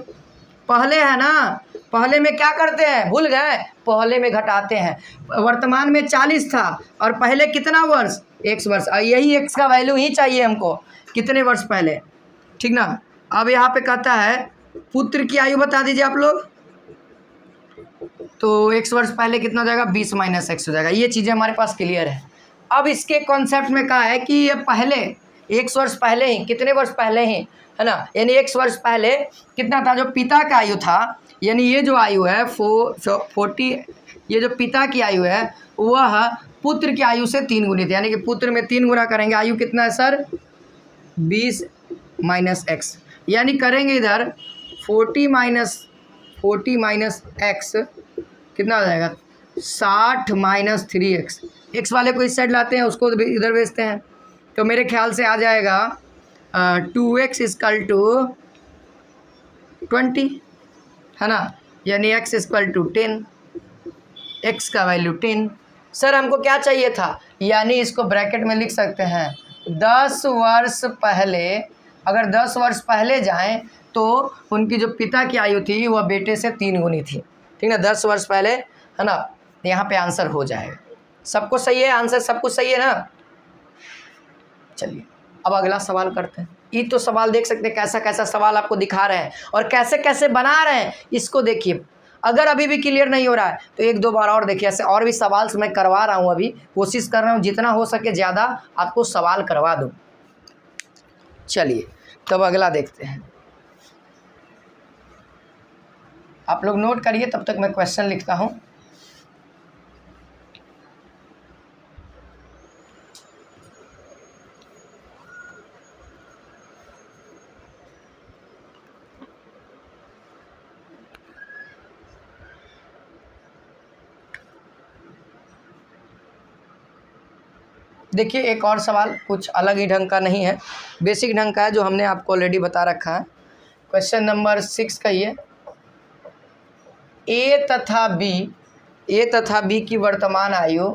पहले है ना, पहले में क्या करते हैं, भूल गए, पहले में घटाते हैं। वर्तमान में 40 था और पहले कितना वर्ष, 100 वर्ष, और यही x का वैल्यू ही चाहिए हमको, कितने वर्ष पहले, ठीक ना। अब यहाँ पे कहता है पुत्र की आयु बता दीजिए आप लोग, तो 100 वर्ष पहले कितना हो जाएगा, 20 माइनस x हो जाएगा। ये चीज़ें हमारे पास क्लियर है। अब इसके कॉन्सेप्ट में कहा है कि ये पहले 100 वर्ष पहले ही, कितने वर्ष पहले ही, है ना, यानी 100 वर्ष पहले कितना था जो पिता का आयु था, यानी ये जो आयु है 40, ये जो पिता की आयु है वह पुत्र की आयु से 3 गुनी थी। यानी कि पुत्र में 3 गुना करेंगे, आयु कितना है सर, 20 माइनस x, यानी करेंगे इधर 40 माइनस x कितना हो जाएगा, 60 माइनस 3x। x वाले को इस साइड लाते हैं, उसको इधर भेजते हैं, तो मेरे ख्याल से आ जाएगा 2x इक्वल टू 20, है ना, यानी x इक्वल टू 10, x का वैल्यू 10। सर हमको क्या चाहिए था, यानी इसको ब्रैकेट में लिख सकते हैं 10 वर्ष पहले। अगर 10 वर्ष पहले जाएं तो उनकी जो पिता की आयु थी वह बेटे से 3 गुनी थी, ठीक ना, 10 वर्ष पहले, है ना। यहाँ पे आंसर हो जाएगा। सबको सही है आंसर, सब कुछ सही है ना। चलिए अब अगला सवाल करते हैं। ये तो सवाल देख सकते हैं कैसा कैसा सवाल आपको दिखा रहे हैं और कैसे कैसे बना रहे हैं, इसको देखिए। अगर अभी भी क्लियर नहीं हो रहा है तो 1-2 बार और देखिए। ऐसे और भी सवाल मैं करवा रहा हूँ, अभी कोशिश कर रहा हूँ जितना हो सके ज़्यादा आपको सवाल करवा दूँ। चलिए तब अगला देखते हैं, आप लोग नोट करिए, तब तक मैं क्वेश्चन लिखता हूँ। देखिए एक और सवाल कुछ अलग ही ढंग का नहीं है, बेसिक ढंग का है, जो हमने आपको ऑलरेडी बता रखा है। क्वेश्चन नंबर 6 का ये, ए तथा बी की वर्तमान आयु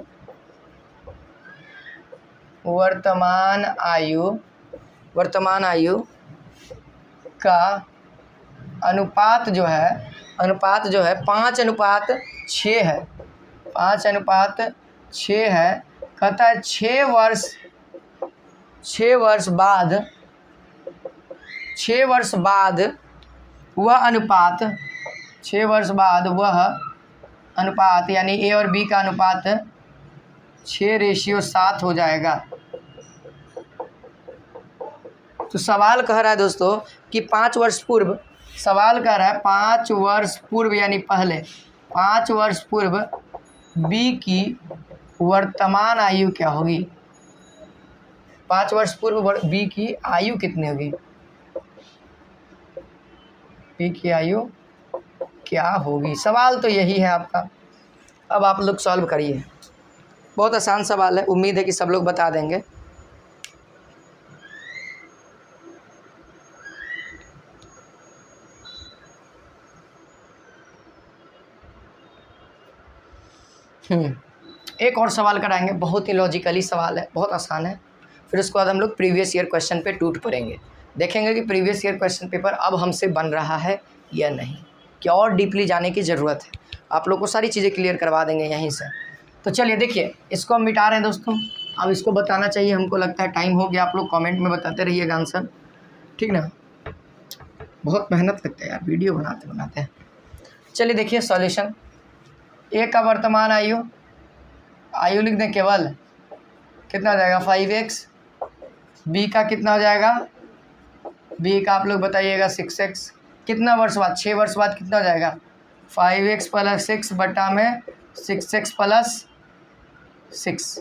का अनुपात जो है 5:6 है, 5:6 है। कहता है 6 वर्ष बाद वह अनुपात, 6 वर्ष बाद वह अनुपात, यानी ए और बी का अनुपात 6:7 हो जाएगा। तो सवाल कह रहा है दोस्तों कि 5 वर्ष पूर्व सवाल कर रहा है 5 वर्ष पूर्व यानी पहले, 5 वर्ष पूर्व बी की वर्तमान आयु क्या होगी। 5 वर्ष पूर्व बी की आयु कितनी होगी, बी की आयु क्या होगी। सवाल तो यही है आपका। अब आप लोग सॉल्व करिए, बहुत आसान सवाल है, उम्मीद है कि सब लोग बता देंगे। एक और सवाल कराएंगे, बहुत ही लॉजिकली सवाल है, बहुत आसान है। फिर उसके बाद हम लोग प्रीवियस ईयर क्वेश्चन पे टूट पड़ेंगे, देखेंगे कि प्रीवियस ईयर क्वेश्चन पेपर अब हमसे बन रहा है या नहीं, क्या और डीपली जाने की ज़रूरत है। आप लोग को सारी चीज़ें क्लियर करवा देंगे यहीं से। तो चलिए देखिए, इसको हम मिटा रहे हैं दोस्तों। अब इसको बताना चाहिए, हमको लगता है टाइम हो गया। आप लोग कमेंट में बताते रहिएगा आंसर, ठीक ना। बहुत मेहनत लगता है यार वीडियो बनाते बनाते। चलिए देखिए सॉल्यूशन। ए का वर्तमान आयु लिख दें केवल, कितना हो जाएगा 5x। बी का कितना हो जाएगा, बी का आप लोग बताइएगा 6x। कितना वर्ष बाद, 6 वर्ष बाद कितना हो जाएगा 5x + 6 बटा में 6x + 6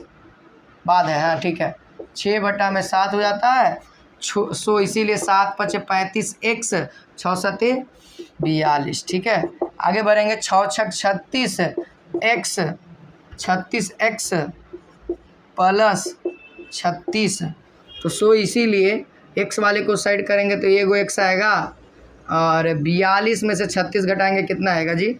बाद है, हाँ ठीक है। 6 बटा में 7 हो जाता है, सो इसीलिए 7 × 5 = 35x, 6 × 7 = 42, ठीक है। आगे बढ़ेंगे, 6 × 6 = 36x, 36x + 36, तो सो इसीलिए x वाले को साइड करेंगे तो ये गो x आएगा, और 42 में से 36 घटाएंगे कितना आएगा जी,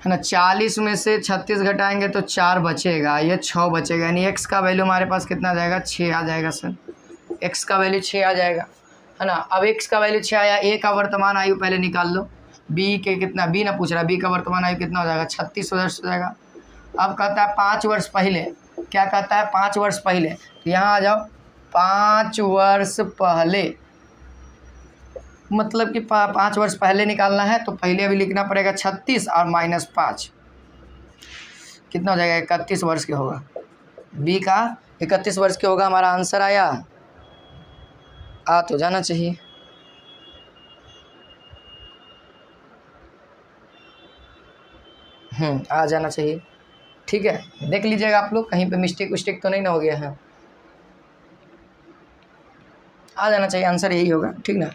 है ना। 40 में से 36 घटाएंगे तो 4 बचेगा, ये 6 बचेगा, यानी x का वैल्यू हमारे पास कितना आ जाएगा 6 आ जाएगा सर, x का वैल्यू 6 आ जाएगा, है ना। अब x का वैल्यू 6 आया, a का वर्तमान आयु पहले निकाल लो, b के कितना, b ना पूछ रहा, b का वर्तमान आयु कितना हो जाएगा 36 वर्ष हो जाएगा। अब कहता है 5 वर्ष पहले, क्या कहता है 5 वर्ष पहले, तो यहाँ आ जाओ 5 वर्ष पहले, मतलब कि 5 वर्ष पहले निकालना है तो पहले अभी लिखना पड़ेगा 36 और -5, कितना हो जाएगा 31 वर्ष के होगा। बी का 31 वर्ष के होगा, हमारा आंसर आया, आ तो जाना चाहिए। आ जाना चाहिए, ठीक है। देख लीजिएगा आप लोग कहीं पे मिस्टेक विस्टेक तो नहीं ना हो गया है, आ जाना चाहिए, आंसर यही होगा, ठीक ना।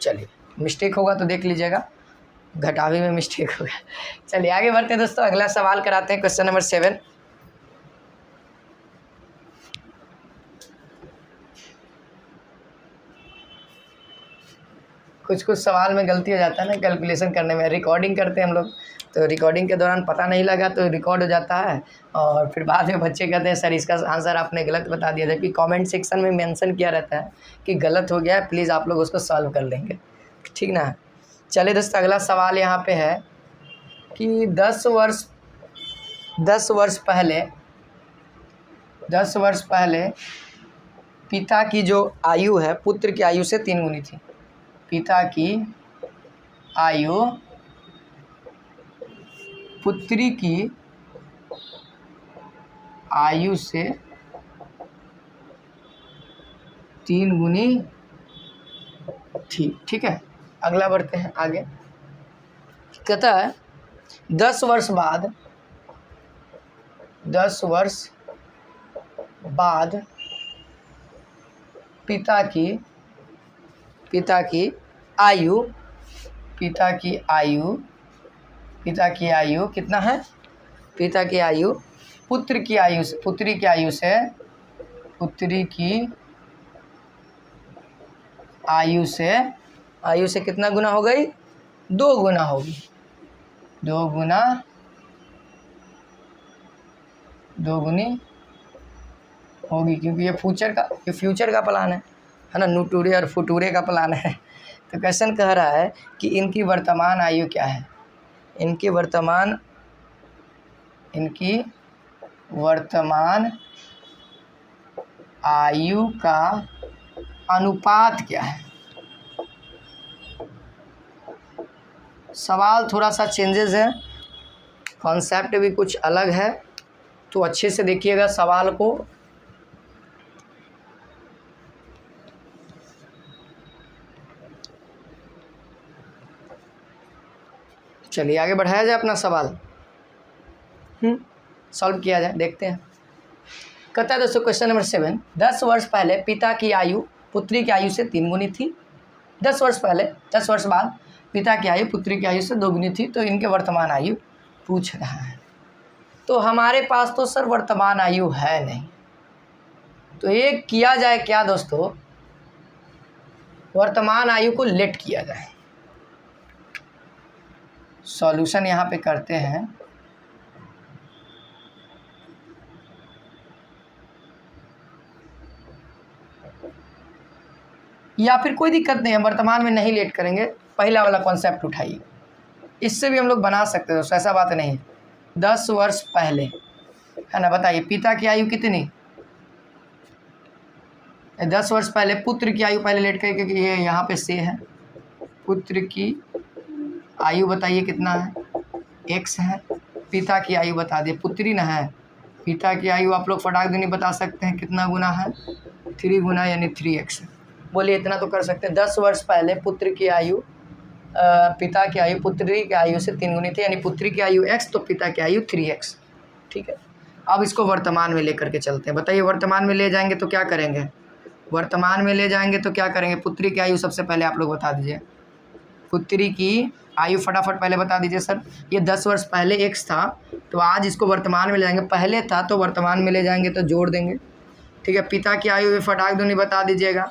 चलिए मिस्टेक होगा तो देख लीजिएगा, घटावे में मिस्टेक होगा। चलिए आगे बढ़ते हैं दोस्तों, अगला सवाल कराते हैं, क्वेश्चन नंबर 7। कुछ सवाल में गलती हो जाता है ना कैलकुलेशन करने में, रिकॉर्डिंग करते हैं हम लोग, तो रिकॉर्डिंग के दौरान पता नहीं लगा तो रिकॉर्ड हो जाता है, और फिर बाद में बच्चे कहते हैं सर इसका आंसर आपने गलत बता दिया, जबकि कमेंट सेक्शन में मेंशन किया रहता है कि गलत हो गया है, प्लीज़ आप लोग उसको सॉल्व कर लेंगे, ठीक ना। चलिए दोस्तों अगला सवाल यहाँ पे है कि 10 वर्ष पहले पिता की जो आयु है पुत्र की आयु से 3 गुनी थी। पिता की आयु पुत्री की आयु से 3 गुनी थी, ठीक है। अगला बढ़ते हैं आगे, कहता है 10 वर्ष बाद पिता की आयु कितना है, पिता की आयु पुत्री की आयु से कितना गुना हो गई, 2 गुना होगी, 2 गुनी होगी, क्योंकि ये फ्यूचर का प्लान है ना, नुटूरे और फुटूरे का प्लान है। तो क्वेश्चन कह रहा है कि इनकी वर्तमान आयु क्या है, इनकी वर्तमान आयु का अनुपात क्या है। सवाल थोड़ा सा चेंजेस है, कॉन्सेप्ट भी कुछ अलग है, तो अच्छे से देखिएगा सवाल को। चलिए आगे बढ़ाया जाए अपना सवाल, सॉल्व किया जाए, देखते हैं। कहता है दोस्तों क्वेश्चन नंबर 7, 10 वर्ष पहले पिता की आयु पुत्री की आयु से 3 गुनी थी। 10 वर्ष पहले, 10 वर्ष बाद पिता की आयु पुत्री की आयु से 2 गुनी थी, तो इनके वर्तमान आयु पूछ रहा है। तो हमारे पास तो सर वर्तमान आयु है नहीं, तो ये किया जाए क्या दोस्तों, वर्तमान आयु को लेट किया जाए। सॉल्यूशन यहाँ पे करते हैं। या फिर कोई दिक्कत नहीं है, वर्तमान में नहीं लेट करेंगे, पहला वाला कॉन्सेप्ट उठाइए, इससे भी हम लोग बना सकते हैं दोस्तों, ऐसा बात नहीं है। 10 वर्ष पहले है ना, बताइए पिता की आयु कितनी, 10 वर्ष पहले पुत्र की आयु पहले लेट करें, क्योंकि ये यहाँ पे से है। पुत्र की आयु बताइए कितना है, x है। पिता की आयु बता दिए, पुत्री ना है, पिता की आयु आप लोग फटाक देनी बता सकते हैं कितना गुना है, 3 गुना यानी 3x। बोलिए इतना तो कर सकते हैं। 10 वर्ष पहले पुत्र की आयु पिता की आयु पुत्री की आयु से 3 गुनी थी, यानी पुत्री की आयु x तो पिता की आयु 3x। ठीक है, अब इसको वर्तमान में लेकर के चलते हैं। बताइए वर्तमान में ले जाएंगे तो क्या करेंगे, वर्तमान में ले जाएंगे तो क्या करेंगे। पुत्री की आयु सबसे पहले आप लोग बता दीजिए, पुत्री की आयु फटाफट पहले बता दीजिए सर। ये 10 वर्ष पहले x था, तो आज इसको वर्तमान में ले जाएंगे, पहले था तो वर्तमान में ले जाएंगे तो जोड़ देंगे। ठीक है, पिता की आयु भी फटाक दूनी बता दीजिएगा,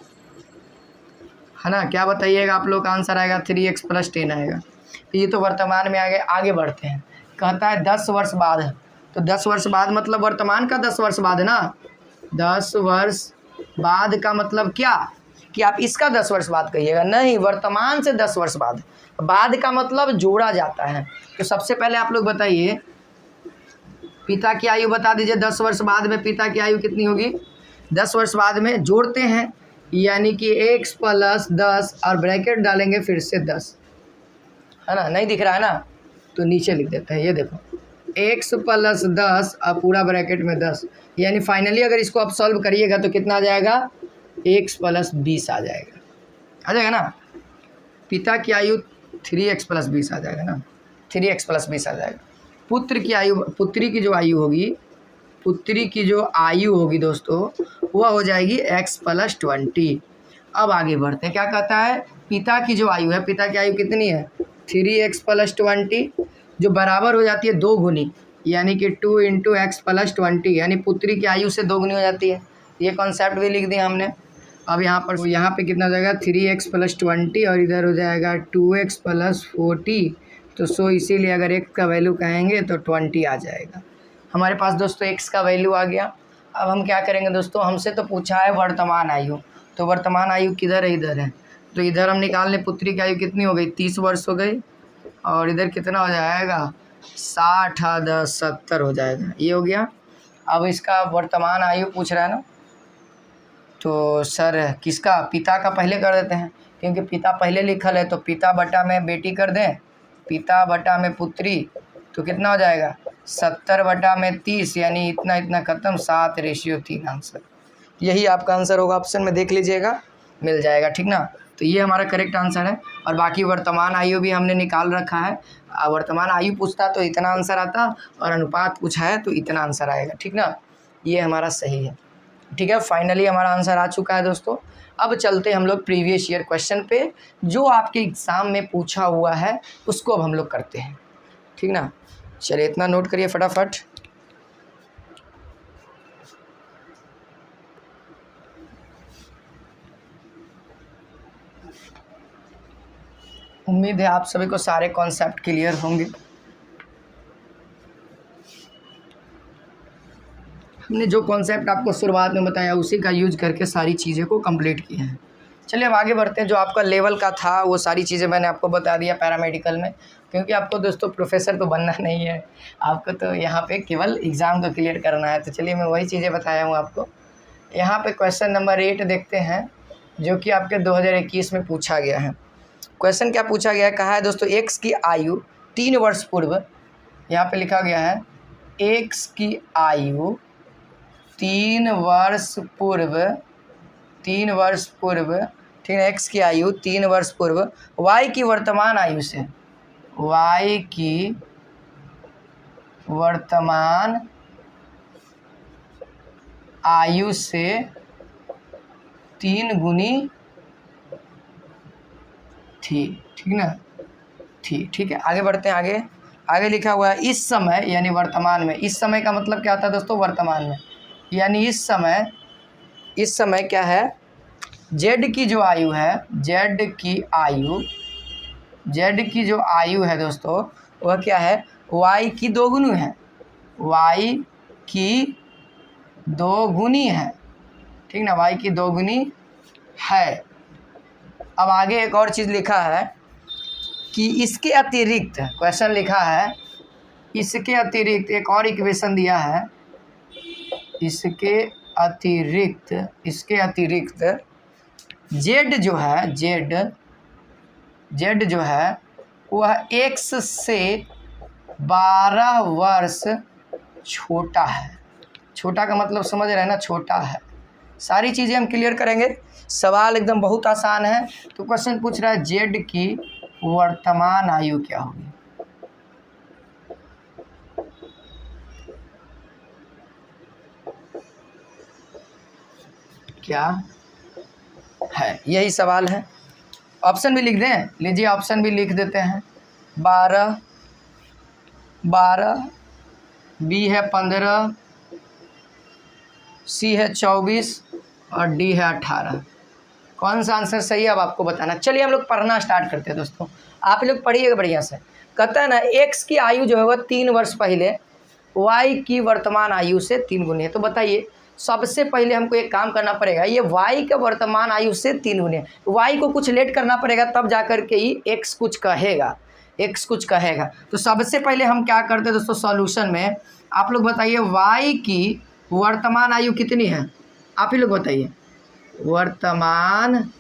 है ना। क्या बताइएगा आप लोग का आंसर आएगा 3x + 10 आएगा। तो ये तो वर्तमान में आगे बढ़ते हैं। कहता है 10 वर्ष बाद, तो 10 वर्ष बाद मतलब वर्तमान का 10 वर्ष बाद है ना। 10 वर्ष बाद का मतलब क्या कि आप इसका 10 वर्ष बाद कहिएगा, नहीं वर्तमान से 10 वर्ष बाद, बाद का मतलब जोड़ा जाता है। तो सबसे पहले आप लोग बताइए पिता की आयु बता दीजिए। 10 वर्ष बाद में पिता की आयु कितनी होगी, 10 वर्ष बाद में जोड़ते हैं, यानी कि x + 10 और ब्रैकेट डालेंगे फिर से 10, है ना। नहीं दिख रहा है ना, तो नीचे लिख देते हैं, ये देखो x + 10 और पूरा ब्रैकेट में 10, यानी फाइनली अगर इसको आप सॉल्व करिएगा तो कितना आ जाएगा, x + 20 आ जाएगा ना। पिता की आयु 3x + 20 आ जाएगा ना, 3x + 20 आ जाएगा। पुत्री की जो आयु होगी दोस्तों वह हो जाएगी x + 20। अब आगे बढ़ते हैं, क्या कहता है, पिता की जो आयु है, पिता की आयु कितनी है 3x + 20, जो बराबर हो जाती है 2 गुनी, यानी कि 2 × x + 20, यानी पुत्री की आयु से 2 गुनी हो जाती है। ये कॉन्सेप्ट भी लिख दिया हमने। अब यहाँ पे कितना हो जाएगा 3x + 20 और इधर हो जाएगा 2x + 40, तो सो इसीलिए अगर x का वैल्यू कहेंगे तो 20 आ जाएगा। हमारे पास दोस्तों x का वैल्यू आ गया। अब हम क्या करेंगे दोस्तों, हमसे तो पूछा है वर्तमान आयु, तो वर्तमान आयु किधर है, इधर है, तो इधर हम निकाल लें। पुत्री की आयु कितनी हो गई 30 वर्ष हो गई, और इधर कितना हो जाएगा 60 + 10 70 हो जाएगा, ये हो गया। अब इसका वर्तमान आयु पूछ रहा है ना, तो सर किसका, पिता का पहले कर देते हैं, क्योंकि पिता पहले लिखल है, तो पिता बटा में बेटी कर दें, पिता बटा में पुत्री, तो कितना हो जाएगा 70 बटा में 30, यानी इतना खत्म, 7:3 आंसर। यही आपका आंसर होगा, ऑप्शन में देख लीजिएगा मिल जाएगा, ठीक ना। तो ये हमारा करेक्ट आंसर है। और बाकी वर्तमान आयु भी हमने निकाल रखा है। वर्तमान आयु पूछता तो इतना आंसर आता, और अनुपात पूछा है तो इतना आंसर आएगा, ठीक ना। ये हमारा सही है, ठीक है। फाइनली हमारा आंसर आ चुका है दोस्तों। अब चलते हम लोग प्रीवियस ईयर क्वेश्चन पे, जो आपके एग्ज़ाम में पूछा हुआ है उसको अब हम लोग करते हैं, ठीक ना। चलिए इतना नोट करिए फटाफट। उम्मीद है आप सभी को सारे कॉन्सेप्ट क्लियर होंगे। हमने जो कॉन्सेप्ट आपको शुरुआत में बताया उसी का यूज करके सारी चीज़ें को कंप्लीट किए हैं। चलिए अब आगे बढ़ते हैं। जो आपका लेवल का था वो सारी चीज़ें मैंने आपको बता दिया पैरामेडिकल में, क्योंकि आपको दोस्तों प्रोफेसर तो बनना नहीं है, आपको तो यहाँ पे केवल एग्ज़ाम को क्लियर करना है। तो चलिए मैं वही चीज़ें बताया हूँ आपको। यहाँ पे क्वेश्चन नंबर 8 देखते हैं, जो कि आपके 2021 में पूछा गया है। क्वेश्चन क्या पूछा गया है, कहा है दोस्तों x की आयु 3 वर्ष पूर्व, यहाँ पे लिखा गया है x की आयु 3 वर्ष पूर्व, ठीक है, x की आयु 3 वर्ष पूर्व y की वर्तमान आयु से, y की वर्तमान आयु से 3 गुनी थी। ठीक ना, थी। ठीक है, आगे बढ़ते हैं। आगे लिखा हुआ है इस समय, यानी वर्तमान में। इस समय का मतलब क्या होता है दोस्तों? वर्तमान में। यानी इस समय क्या है? जेड की जो आयु है, जेड की जो आयु है दोस्तों, वह क्या है? वाई की दोगुनी है, वाई की दोगुनी है। ठीक ना, वाई की दोगुनी है। अब आगे एक और चीज़ लिखा है कि इसके अतिरिक्त, क्वेश्चन लिखा है इसके अतिरिक्त एक और इक्वेशन दिया है। इसके अतिरिक्त जेड जो है वह एक्स से 12 वर्ष छोटा है। छोटा का मतलब समझ रहे हैं ना, छोटा है। सारी चीज़ें हम क्लियर करेंगे। सवाल एकदम बहुत आसान है। तो क्वेश्चन पूछ रहा है जेड की वर्तमान आयु क्या होगी? क्या है, यही सवाल है। ऑप्शन भी लिख दें, लीजिए ऑप्शन भी लिख देते हैं। 12, बी है 15, सी है 24 और डी है 18। कौन सा आंसर सही है अब आपको बताना। चलिए हम लोग पढ़ना स्टार्ट करते हैं दोस्तों। आप लोग पढ़िएगा बढ़िया से। कहता है ना, एक्स की आयु जो है वह 3 वर्ष पहले वाई की वर्तमान आयु से 3 गुनी है। तो बताइए, सबसे पहले हमको एक काम करना पड़ेगा। ये वाई का वर्तमान आयु से 3 गुनी है, वाई को कुछ लेट करना पड़ेगा, तब जा कर के ही एक्स कुछ कहेगा। तो सबसे पहले हम क्या करते हैं दोस्तों, सॉल्यूशन में आप लोग बताइए वाई की वर्तमान आयु कितनी है? आप ही लोग बताइए। वर्तमान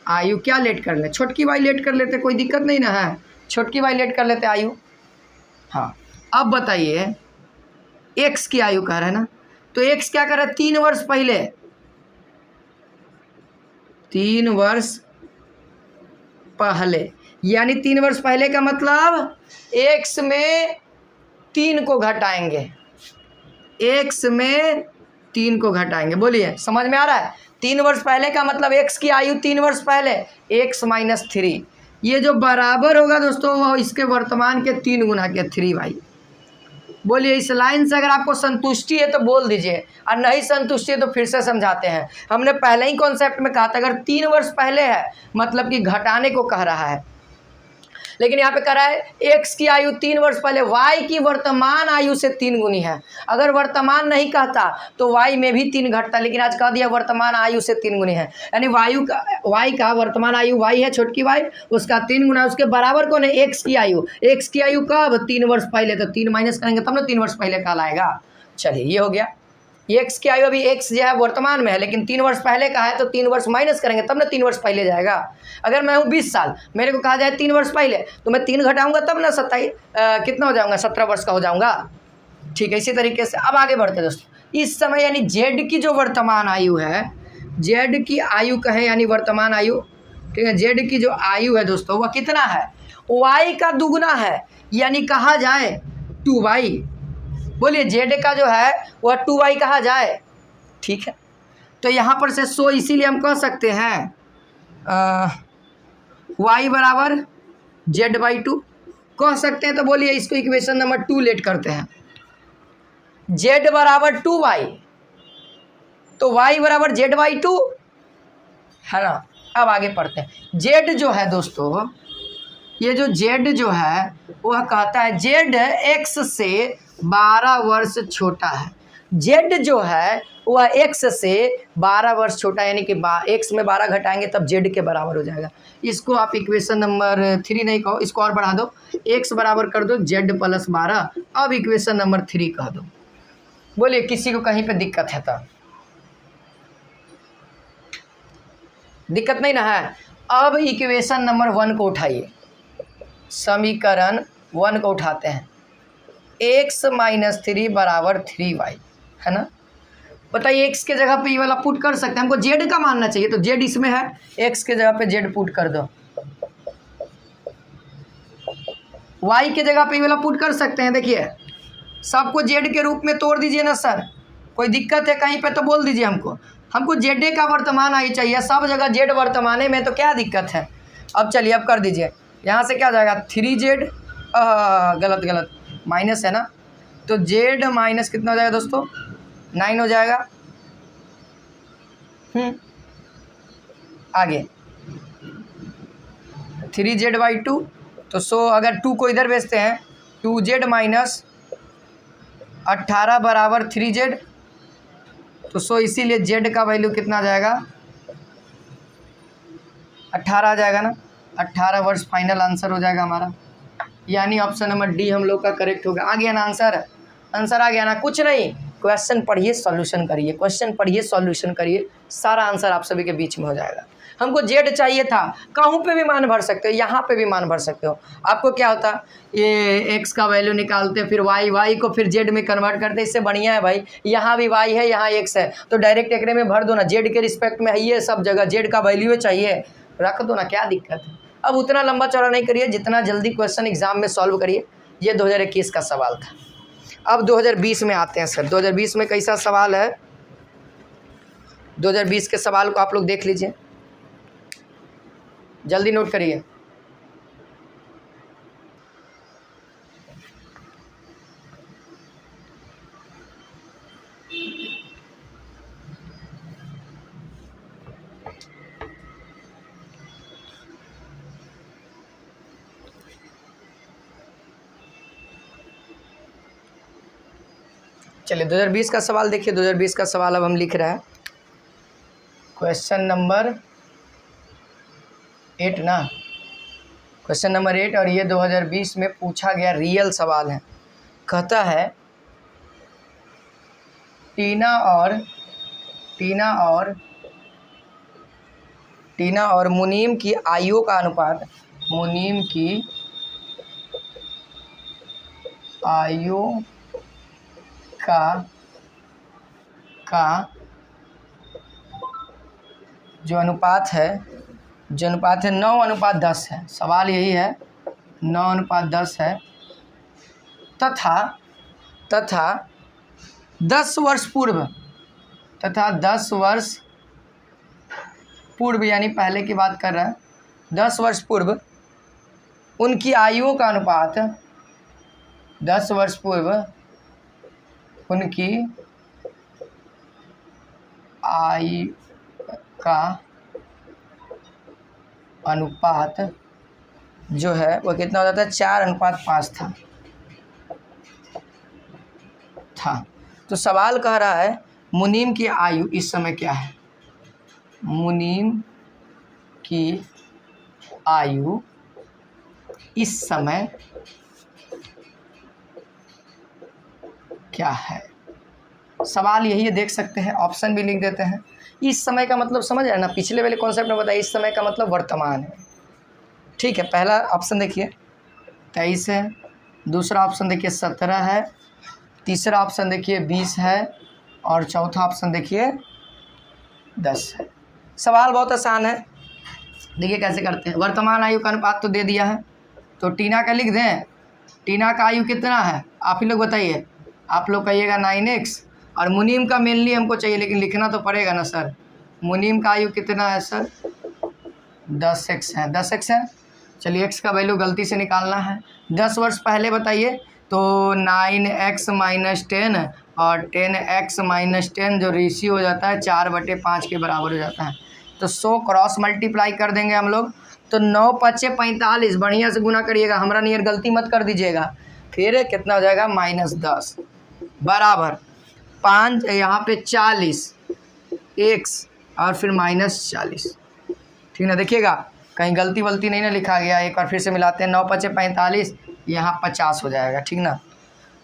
आयु क्या लेट कर ले? छोटकी वाई लेट कर लेते, कोई दिक्कत नहीं ना है। छोटकी वाई लेट कर लेते आयु। हाँ, अब बताइए एक्स की आयु कह रहे हैं ना, तो एक्स क्या कर रहा है? 3 वर्ष पहले, 3 वर्ष पहले, यानी 3 वर्ष पहले का मतलब एक्स में 3 को घटाएंगे, एक्स में 3 को घटाएंगे। बोलिए, समझ में आ रहा है? 3 वर्ष पहले का मतलब एक्स की आयु 3 वर्ष पहले, एक्स माइनस 3, ये जो बराबर होगा दोस्तों वो इसके वर्तमान के 3 गुना के 3y। बोलिए, इस लाइन से अगर आपको संतुष्टि है तो बोल दीजिए, और नहीं संतुष्टि है तो फिर से समझाते हैं। हमने पहले ही कॉन्सेप्ट में कहा था अगर 3 वर्ष पहले है मतलब कि घटाने को कह रहा है, लेकिन यहाँ पे कह रहा है एक्स की आयु 3 वर्ष पहले वाई की वर्तमान आयु से 3 गुनी है। अगर वर्तमान नहीं कहता तो वाई में भी 3 घटता, लेकिन आज कह दिया वर्तमान आयु से 3 गुनी है, यानी वाई का वर्तमान आयु वाई है, छोटकी वाई, उसका 3 गुना, उसके बराबर कौन है? एक्स की आयु। एक्स की आयु कब? 3 वर्ष पहले, तो 3 माइनस करेंगे तब ना 3 वर्ष पहले कहलाएगा। चलिए, ये हो गया। एक्स की आयु अभी एक्स जो है वर्तमान में है, लेकिन 3 वर्ष पहले का है, तो 3 वर्ष माइनस करेंगे तब ना 3 वर्ष पहले जाएगा। अगर मैं हूँ 20 साल, मेरे को कहा जाए 3 वर्ष पहले, तो मैं 3 घटाऊंगा तब ना 27 कितना हो जाऊंगा? 17 वर्ष का हो जाऊंगा। ठीक है, इसी तरीके से अब आगे बढ़ते दोस्तों। इस समय यानी जेड की जो वर्तमान आयु है, जेड की आयु कहे यानी वर्तमान आयु, ठीक है, जेड की जो आयु है दोस्तों वह कितना है? वाई का दुगुना है, यानी कहा जाए 2y। बोलिए, जेड का जो है वह 2y कहा जाए। ठीक है, तो यहाँ पर से सो इसीलिए हम कह सकते हैं y बराबर z/2 कह सकते हैं। तो बोलिए, इसको इक्वेशन नंबर 2 लेट करते हैं। z बराबर 2y, तो y बराबर z/2 है ना। अब आगे पढ़ते हैं। z जो है दोस्तों, ये जो z जो है वह कहता है z x से 12 वर्ष छोटा है। z जो है वह x से 12 वर्ष छोटा, यानी कि x में 12 घटाएंगे तब z के बराबर हो जाएगा। इसको आप इक्वेशन नंबर 3 नहीं कहो, इसको और बढ़ा दो, x बराबर कर दो z प्लस 12। अब इक्वेशन नंबर 3 कह दो। बोलिए, किसी को कहीं पे दिक्कत है? तो दिक्कत नहीं ना है। अब इक्वेशन नंबर 1 को उठाइए, समीकरण 1 को उठाते हैं। x माइनस 3 बराबर 3y है ना। बताइए, x के जगह पे ये वाला पुट कर सकते हैं, हमको z का मानना चाहिए, तो z इसमें है, x के जगह पे z पुट कर दो। वाई के जगह पे ये वाला पुट कर सकते हैं। देखिए सबको जेड के रूप में तोड़ दीजिए ना सर, कोई दिक्कत है कहीं पे तो बोल दीजिए हमको जेड का वर्तमान आई चाहिए, सब जगह जेड वर्तमाने में, तो क्या दिक्कत है। अब चलिए अब कर दीजिए, यहाँ से क्या हो जाएगा 3z, गलत माइनस है ना, तो जेड माइनस कितना हो जाएगा दोस्तों 9 हो जाएगा। आगे 3z/2, तो सो अगर 2 को इधर भेजते हैं 2z माइनस 18 बराबर 3z, तो सो इसीलिए z का वैल्यू कितना आ जाएगा 18 आ जाएगा ना, 18 वर्ष फाइनल आंसर हो जाएगा हमारा, यानी ऑप्शन नंबर डी हम लोग का करेक्ट होगा। आ गया ना आंसर आ गया ना, कुछ नहीं, क्वेश्चन पढ़िए सॉल्यूशन करिए, क्वेश्चन पढ़िए सॉल्यूशन करिए, सारा आंसर आप सभी के बीच में हो जाएगा। हमको जेड चाहिए था, कहूँ पे भी मान भर सकते हो, यहाँ पे भी मान भर सकते हो। आपको क्या होता, ये एक्स का वैल्यू निकालते फिर वाई को फिर जेड में कन्वर्ट करते, इससे बढ़िया है भाई यहाँ भी वाई है यहाँ एक्स है, तो डायरेक्ट एकरे में भर दो ना, जेड के रिस्पेक्ट में है ये सब जगह जेड का वैल्यू चाहिए, रख दो ना, क्या दिक्कत है। अब उतना लंबा चौड़ा नहीं करिए, जितना जल्दी क्वेश्चन एग्जाम में सॉल्व करिए। ये 2021 का सवाल था। अब 2020 में आते हैं सर, 2020 में कैसा सवाल है, 2020 के सवाल को आप लोग देख लीजिए, जल्दी नोट करिए। चलिए 2020 का सवाल देखिए, 2020 का सवाल अब हम लिख रहे हैं, क्वेश्चन नंबर 8 ना, क्वेश्चन नंबर 8, और ये 2020 में पूछा गया रियल सवाल है। कहता है टीना और मुनीम की आयु का अनुपात, मुनीम की आयु का जो अनुपात है 9:10 है। सवाल यही है 9:10 है, तथा 10 वर्ष पूर्व यानी पहले की बात कर रहा है, 10 वर्ष पूर्व उनकी आयुओं का अनुपात, 10 वर्ष पूर्व उनकी आयु का अनुपात जो है वो कितना हो जाता है 4:5 था। तो सवाल कह रहा है मुनीम की आयु इस समय क्या है, मुनीम की आयु इस समय क्या है। सवाल यही है, देख सकते हैं, ऑप्शन भी लिख देते हैं। इस समय का मतलब समझ आया ना, पिछले वाले कॉन्सेप्ट में बताया, इस समय का मतलब वर्तमान है। ठीक है, पहला ऑप्शन देखिए 23 है, दूसरा ऑप्शन देखिए 17 है, तीसरा ऑप्शन देखिए 20 है, और चौथा ऑप्शन देखिए 10 है। सवाल बहुत आसान है, देखिए कैसे करते हैं। वर्तमान आयु का अनुपात तो दे दिया है, तो टीना का लिख दें। टीना का आयु कितना है आप ही लोग बताइए, आप लोग कहिएगा 9x, और मुनीम का मेनली हमको चाहिए, लेकिन लिखना तो पड़ेगा ना सर। मुनीम का आयु कितना है सर 10x है, 10x है। चलिए x का वैल्यू गलती से निकालना है, 10 वर्ष पहले बताइए, तो 9x - 10 और 10x - 10 जो रेशियो हो जाता है 4/5 के बराबर हो जाता है। तो 100 क्रॉस मल्टीप्लाई कर देंगे हम लोग, तो 9 × 5 = 45, बढ़िया से गुना करिएगा, हमारा नियर गलती मत कर दीजिएगा। फिर कितना हो जाएगा -10 बराबर 5, यहाँ पे 40 x और फिर -40, ठीक ना। देखिएगा कहीं गलती वलती नहीं ना लिखा गया, एक बार फिर से मिलाते हैं। 9 × 5 = 45, यहाँ 50 हो जाएगा, ठीक ना,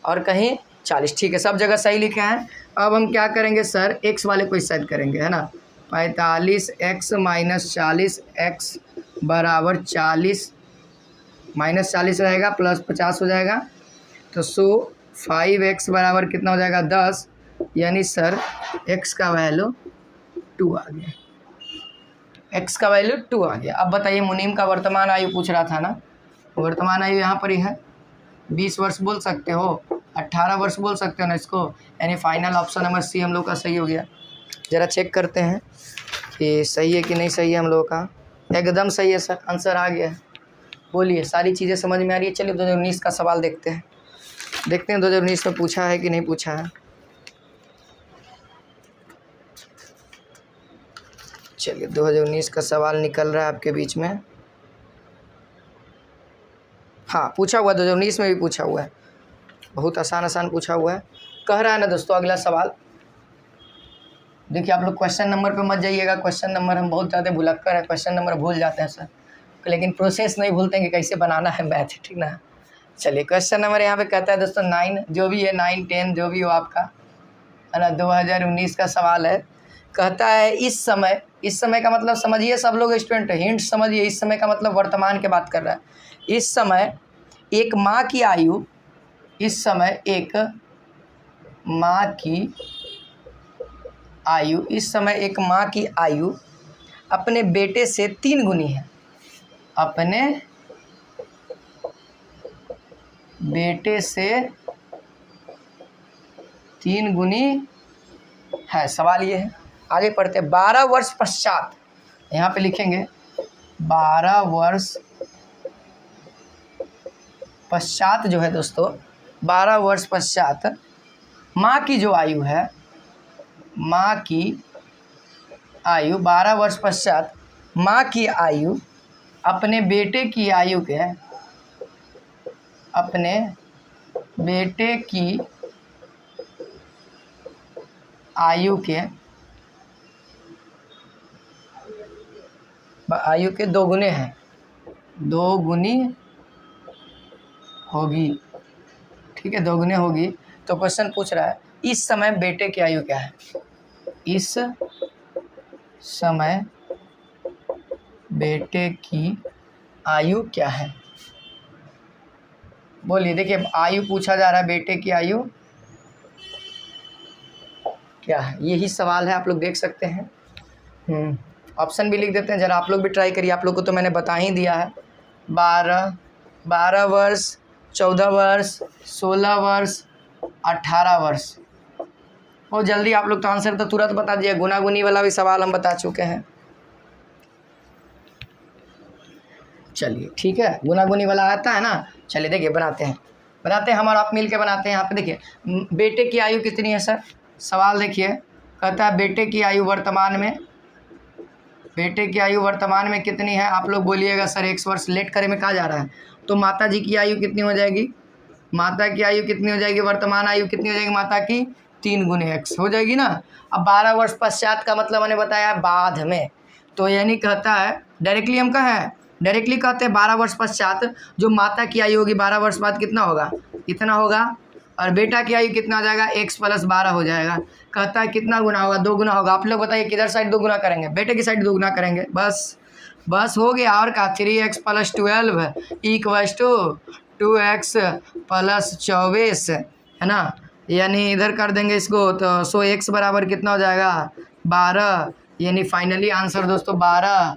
और कहीं 40, ठीक है, सब जगह सही लिखे हैं। अब हम क्या करेंगे सर, x वाले को इस साइड करेंगे, है ना। 45x - 40, x बराबर 40, -40 रहेगा, प्लस 50 हो जाएगा, तो 5x बराबर कितना हो जाएगा 10, यानी सर x का वैल्यू 2 आ गया, x का वैल्यू 2 आ गया। अब बताइए मुनीम का वर्तमान आयु पूछ रहा था ना, वर्तमान आयु यहाँ पर ही है, 20 वर्ष बोल सकते हो, 18 वर्ष बोल सकते हो ना इसको, यानी फाइनल ऑप्शन नंबर सी हम लोग का सही हो गया। ज़रा चेक करते हैं कि सही है कि नहीं सही है हम लोगों का। एकदम सही है सर, आंसर आ गया है। बोलिए, सारी चीज़ें समझ में आ रही है। चलिए 2019 का सवाल देखते हैं 2019 में पूछा है कि नहीं पूछा है। चलिए 2019 का सवाल निकल रहा है आपके बीच में। हाँ, पूछा हुआ 2019 में भी पूछा हुआ है, बहुत आसान पूछा हुआ है। कह रहा है ना दोस्तों, अगला सवाल देखिए। आप लोग क्वेश्चन नंबर पे मत जाइएगा, क्वेश्चन नंबर हम बहुत ज़्यादा भुलक्कर है, क्वेश्चन नंबर भूल जाते हैं सर, लेकिन प्रोसेस नहीं भूलते हैं कि कैसे बनाना है मैथ, ठीक ना। चलिए क्वेश्चन नंबर यहाँ पे कहता है दोस्तों 9, जो भी है 9, 10 जो भी हो आपका, है ना, 2019 का सवाल है। कहता है इस समय का मतलब समझिए सब लोग स्टूडेंट, हिंट समझिए। इस समय का मतलब वर्तमान की बात कर रहा है। इस समय एक माँ की आयु, इस समय एक माँ की आयु, इस समय एक माँ की आयु अपने बेटे से 3 गुनी है, अपने बेटे से 3 गुनी है। सवाल ये है, आगे पढ़ते हैं। 12 वर्ष पश्चात, यहाँ पे लिखेंगे 12 वर्ष पश्चात जो है दोस्तों, 12 वर्ष पश्चात माँ की जो आयु है, माँ की आयु 12 वर्ष पश्चात माँ की आयु अपने बेटे की आयु के, अपने बेटे की आयु के 2 गुने हैं, 2 गुनी होगी, ठीक है, 2 गुने होगी। तो क्वेश्चन पूछ रहा है इस समय बेटे की आयु क्या है, इस समय बेटे की आयु क्या है। बोलिए, देखिए आयु पूछा जा रहा है, बेटे की आयु क्या है, यही सवाल है। आप लोग देख सकते हैं, ऑप्शन भी लिख देते हैं, ज़रा आप लोग भी ट्राई करिए। आप लोग को तो मैंने बता ही दिया है। 12 वर्ष, 14 वर्ष, 16 वर्ष, 18 वर्ष। बहुत जल्दी आप लोग तो आंसर तो तुरंत बता दिए। गुनागुनी वाला भी सवाल हम बता चुके हैं। चलिए ठीक है, गुनागुनी वाला आता है ना। चलिए देखिए बनाते हैं हम और आप मिल के बनाते हैं। यहाँ पे देखिए बेटे की आयु कितनी है सर, सवाल देखिए। कहता है बेटे की आयु वर्तमान में, बेटे की आयु वर्तमान में कितनी है। आप लोग बोलिएगा सर 1 वर्ष लेट करे में कहा जा रहा है, तो माता जी की आयु कितनी हो जाएगी, माता की आयु कितनी हो जाएगी, वर्तमान आयु कितनी हो जाएगी माता की, 3 गुने x हो जाएगी ना। अब 12 वर्ष पश्चात का मतलब मैंने बताया बाद में, तो यानी कहता है डायरेक्टली हम कहें, डायरेक्टली कहते हैं 12 वर्ष पश्चात जो माता की आयु होगी 12 वर्ष बाद कितना होगा, इतना होगा, और बेटा की आयु कितना हो जाएगा, x + 12 हो जाएगा। कहता है कितना गुना होगा, 2 गुना होगा। आप लोग बताइए किधर साइड 2 गुना करेंगे, बेटे की साइड 2 गुना करेंगे, बस हो गया। और का 3x + 12 = 2x + 24 है ना, यानी इधर कर देंगे इसको तो 100x बराबर कितना हो जाएगा 12, यानी फाइनली आंसर दोस्तों 12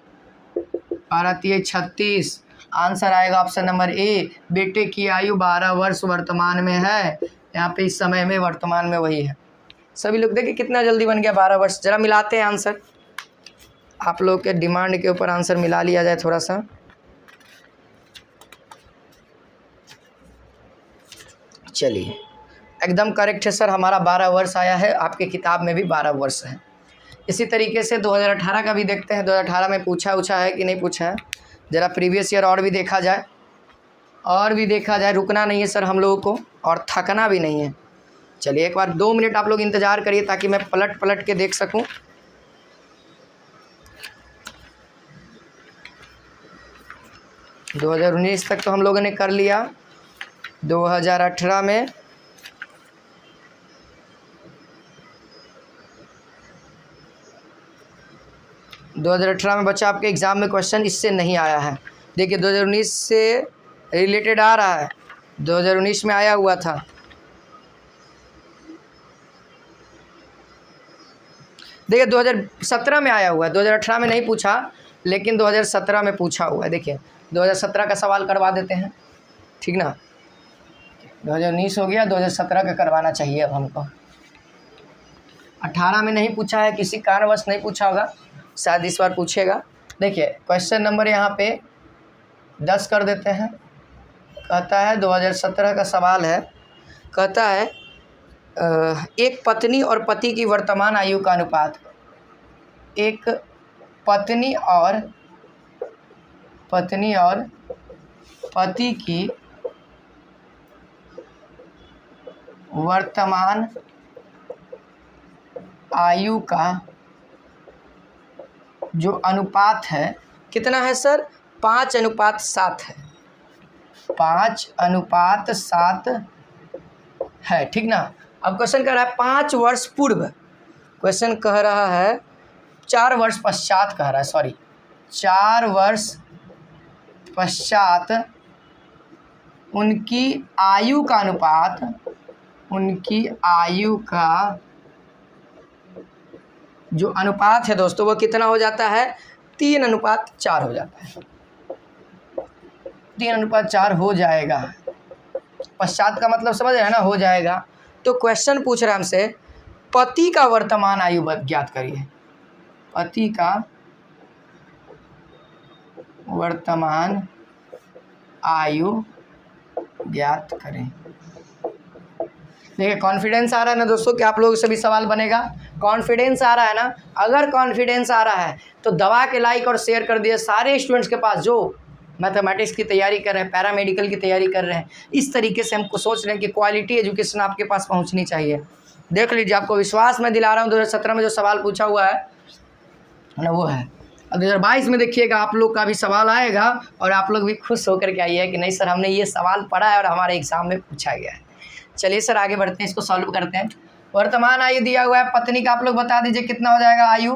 3 36 आंसर आएगा ऑप्शन नंबर ए। बेटे की आयु 12 वर्ष वर्तमान में है, यहाँ पे इस समय में वर्तमान में वही है। सभी लोग देखिए कितना जल्दी बन गया 12 वर्ष। जरा मिलाते हैं आंसर, आप लोग के डिमांड के ऊपर आंसर मिला लिया जाए थोड़ा सा। चलिए एकदम करेक्ट है सर, हमारा 12 वर्ष आया है, आपके किताब में भी 12 वर्ष है। इसी तरीके से 2018 का भी देखते हैं, 2018 में पूछा है कि नहीं पूछा है। ज़रा प्रीवियस ईयर और भी देखा जाए, रुकना नहीं है सर हम लोगों को और थकना भी नहीं है। चलिए एक बार 2 मिनट आप लोग इंतज़ार करिए ताकि मैं पलट के देख सकूं। दो 2019 तक तो हम लोगों ने कर लिया। 2018 में बच्चा आपके एग्ज़ाम में क्वेश्चन इससे नहीं आया है। देखिए 2019 से रिलेटेड आ रहा है, 2019 में आया हुआ था। देखिए 2017 में आया हुआ है, 2018 में नहीं पूछा लेकिन 2017 में पूछा हुआ है। देखिए 2017 का सवाल करवा देते हैं, ठीक ना। 2019 हो गया, 2017 का करवाना चाहिए अब हमको। 18 में नहीं पूछा है, किसी कारणवश नहीं पूछा होगा, शायद इस बार पूछेगा। देखिए क्वेश्चन नंबर यहाँ पे 10 कर देते हैं। कहता है 2017 का सवाल है, कहता है एक पत्नी और पति की वर्तमान आयु का अनुपात। एक पत्नी और पति की वर्तमान आयु का जो अनुपात है कितना है सर? 5:7 है। 5:7 है, ठीक ना। अब क्वेश्चन कह रहा है 5 वर्ष पूर्व, क्वेश्चन कह रहा है 4 वर्ष पश्चात कह रहा है, सॉरी 4 वर्ष पश्चात उनकी आयु का अनुपात, उनकी आयु का जो अनुपात है दोस्तों वो कितना हो जाता है? 3:4 हो जाता है। 3:4 हो जाएगा। पश्चात का मतलब समझ रहे हैं ना, हो जाएगा। तो क्वेश्चन पूछ रहा है हमसे पति का वर्तमान आयु ज्ञात करिए। पति का वर्तमान आयु ज्ञात करें। देखिए कॉन्फिडेंस आ रहा है ना दोस्तों कि आप लोगों से भी सवाल बनेगा। कॉन्फिडेंस आ रहा है ना, अगर कॉन्फिडेंस आ रहा है तो दबा के लाइक और शेयर कर दिए सारे स्टूडेंट्स के पास जो मैथमेटिक्स की तैयारी कर रहे हैं, पैरामेडिकल की तैयारी कर रहे हैं। इस तरीके से हमको सोच रहे हैं कि क्वालिटी एजुकेशन आपके पास पहुंचनी चाहिए। देख लीजिए, आपको विश्वास मैं दिला रहा हूँ 2017 में जो सवाल पूछा हुआ है ना वो है। अब 2022 में देखिएगा आप लोग का भी सवाल आएगा और आप लोग भी खुश होकर के आइए कि नहीं सर हमने ये सवाल पढ़ा है और हमारे एग्जाम में पूछा गया है। चलिए सर आगे बढ़ते हैं, इसको सॉल्व करते हैं। वर्तमान आयु दिया हुआ है, पत्नी का आप लोग बता दीजिए कितना हो जाएगा आयु।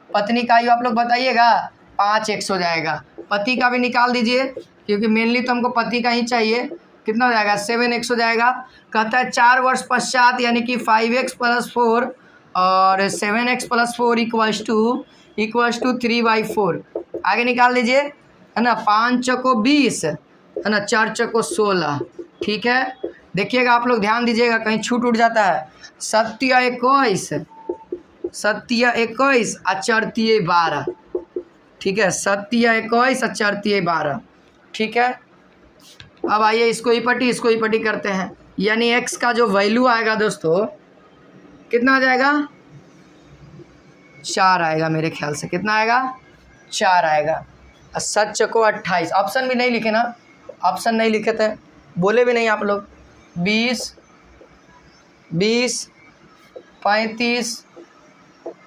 पत्नी का आयु आप लोग बताइएगा, 5x हो जाएगा। पति का भी निकाल दीजिए क्योंकि मेनली तो हमको पति का ही चाहिए। कितना हो जाएगा? 7x हो जाएगा। कहता है 4 वर्ष पश्चात यानी कि 5x + 4 और 7x + 4 इक्वल्स टू 3/4। आगे निकाल दीजिए, है ना। 5 चौको 20, है ना, 4 चौको 16, ठीक है। देखिएगा आप लोग ध्यान दीजिएगा कहीं छूट उठ जाता है। 7 21 और 4 12, ठीक है। 7 21 और 4 12, ठीक है। अब आइए इसको ही पट्टी करते हैं, यानी x का जो वैल्यू आएगा दोस्तों कितना आ जाएगा? 4 आएगा मेरे ख्याल से। कितना आएगा? 4 आएगा। 7 चौको 28, ऑप्शन भी नहीं लिखे ना, ऑप्शन नहीं लिखे थे, बोले भी नहीं आप लोग। 20 35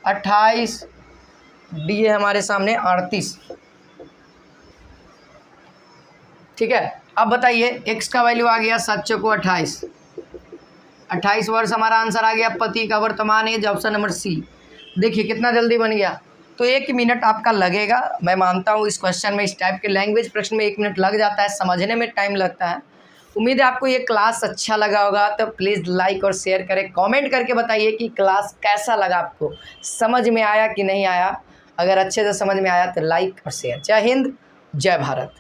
28 डी है हमारे सामने 38, ठीक है। अब बताइए x का वैल्यू आ गया 7 चौको 28 वर्ष हमारा आंसर आ गया। पति का वर्तमान एज, ऑप्शन नंबर सी। देखिए कितना जल्दी बन गया। तो 1 मिनट आपका लगेगा, मैं मानता हूँ इस क्वेश्चन में, इस टाइप के लैंग्वेज प्रश्न में 1 मिनट लग जाता है, समझने में टाइम लगता है। उम्मीद है आपको ये क्लास अच्छा लगा होगा, तो प्लीज़ लाइक और शेयर करें। कमेंट करके बताइए कि क्लास कैसा लगा आपको, समझ में आया कि नहीं आया। अगर अच्छे से समझ में आया तो लाइक और शेयर। जय हिंद, जय भारत।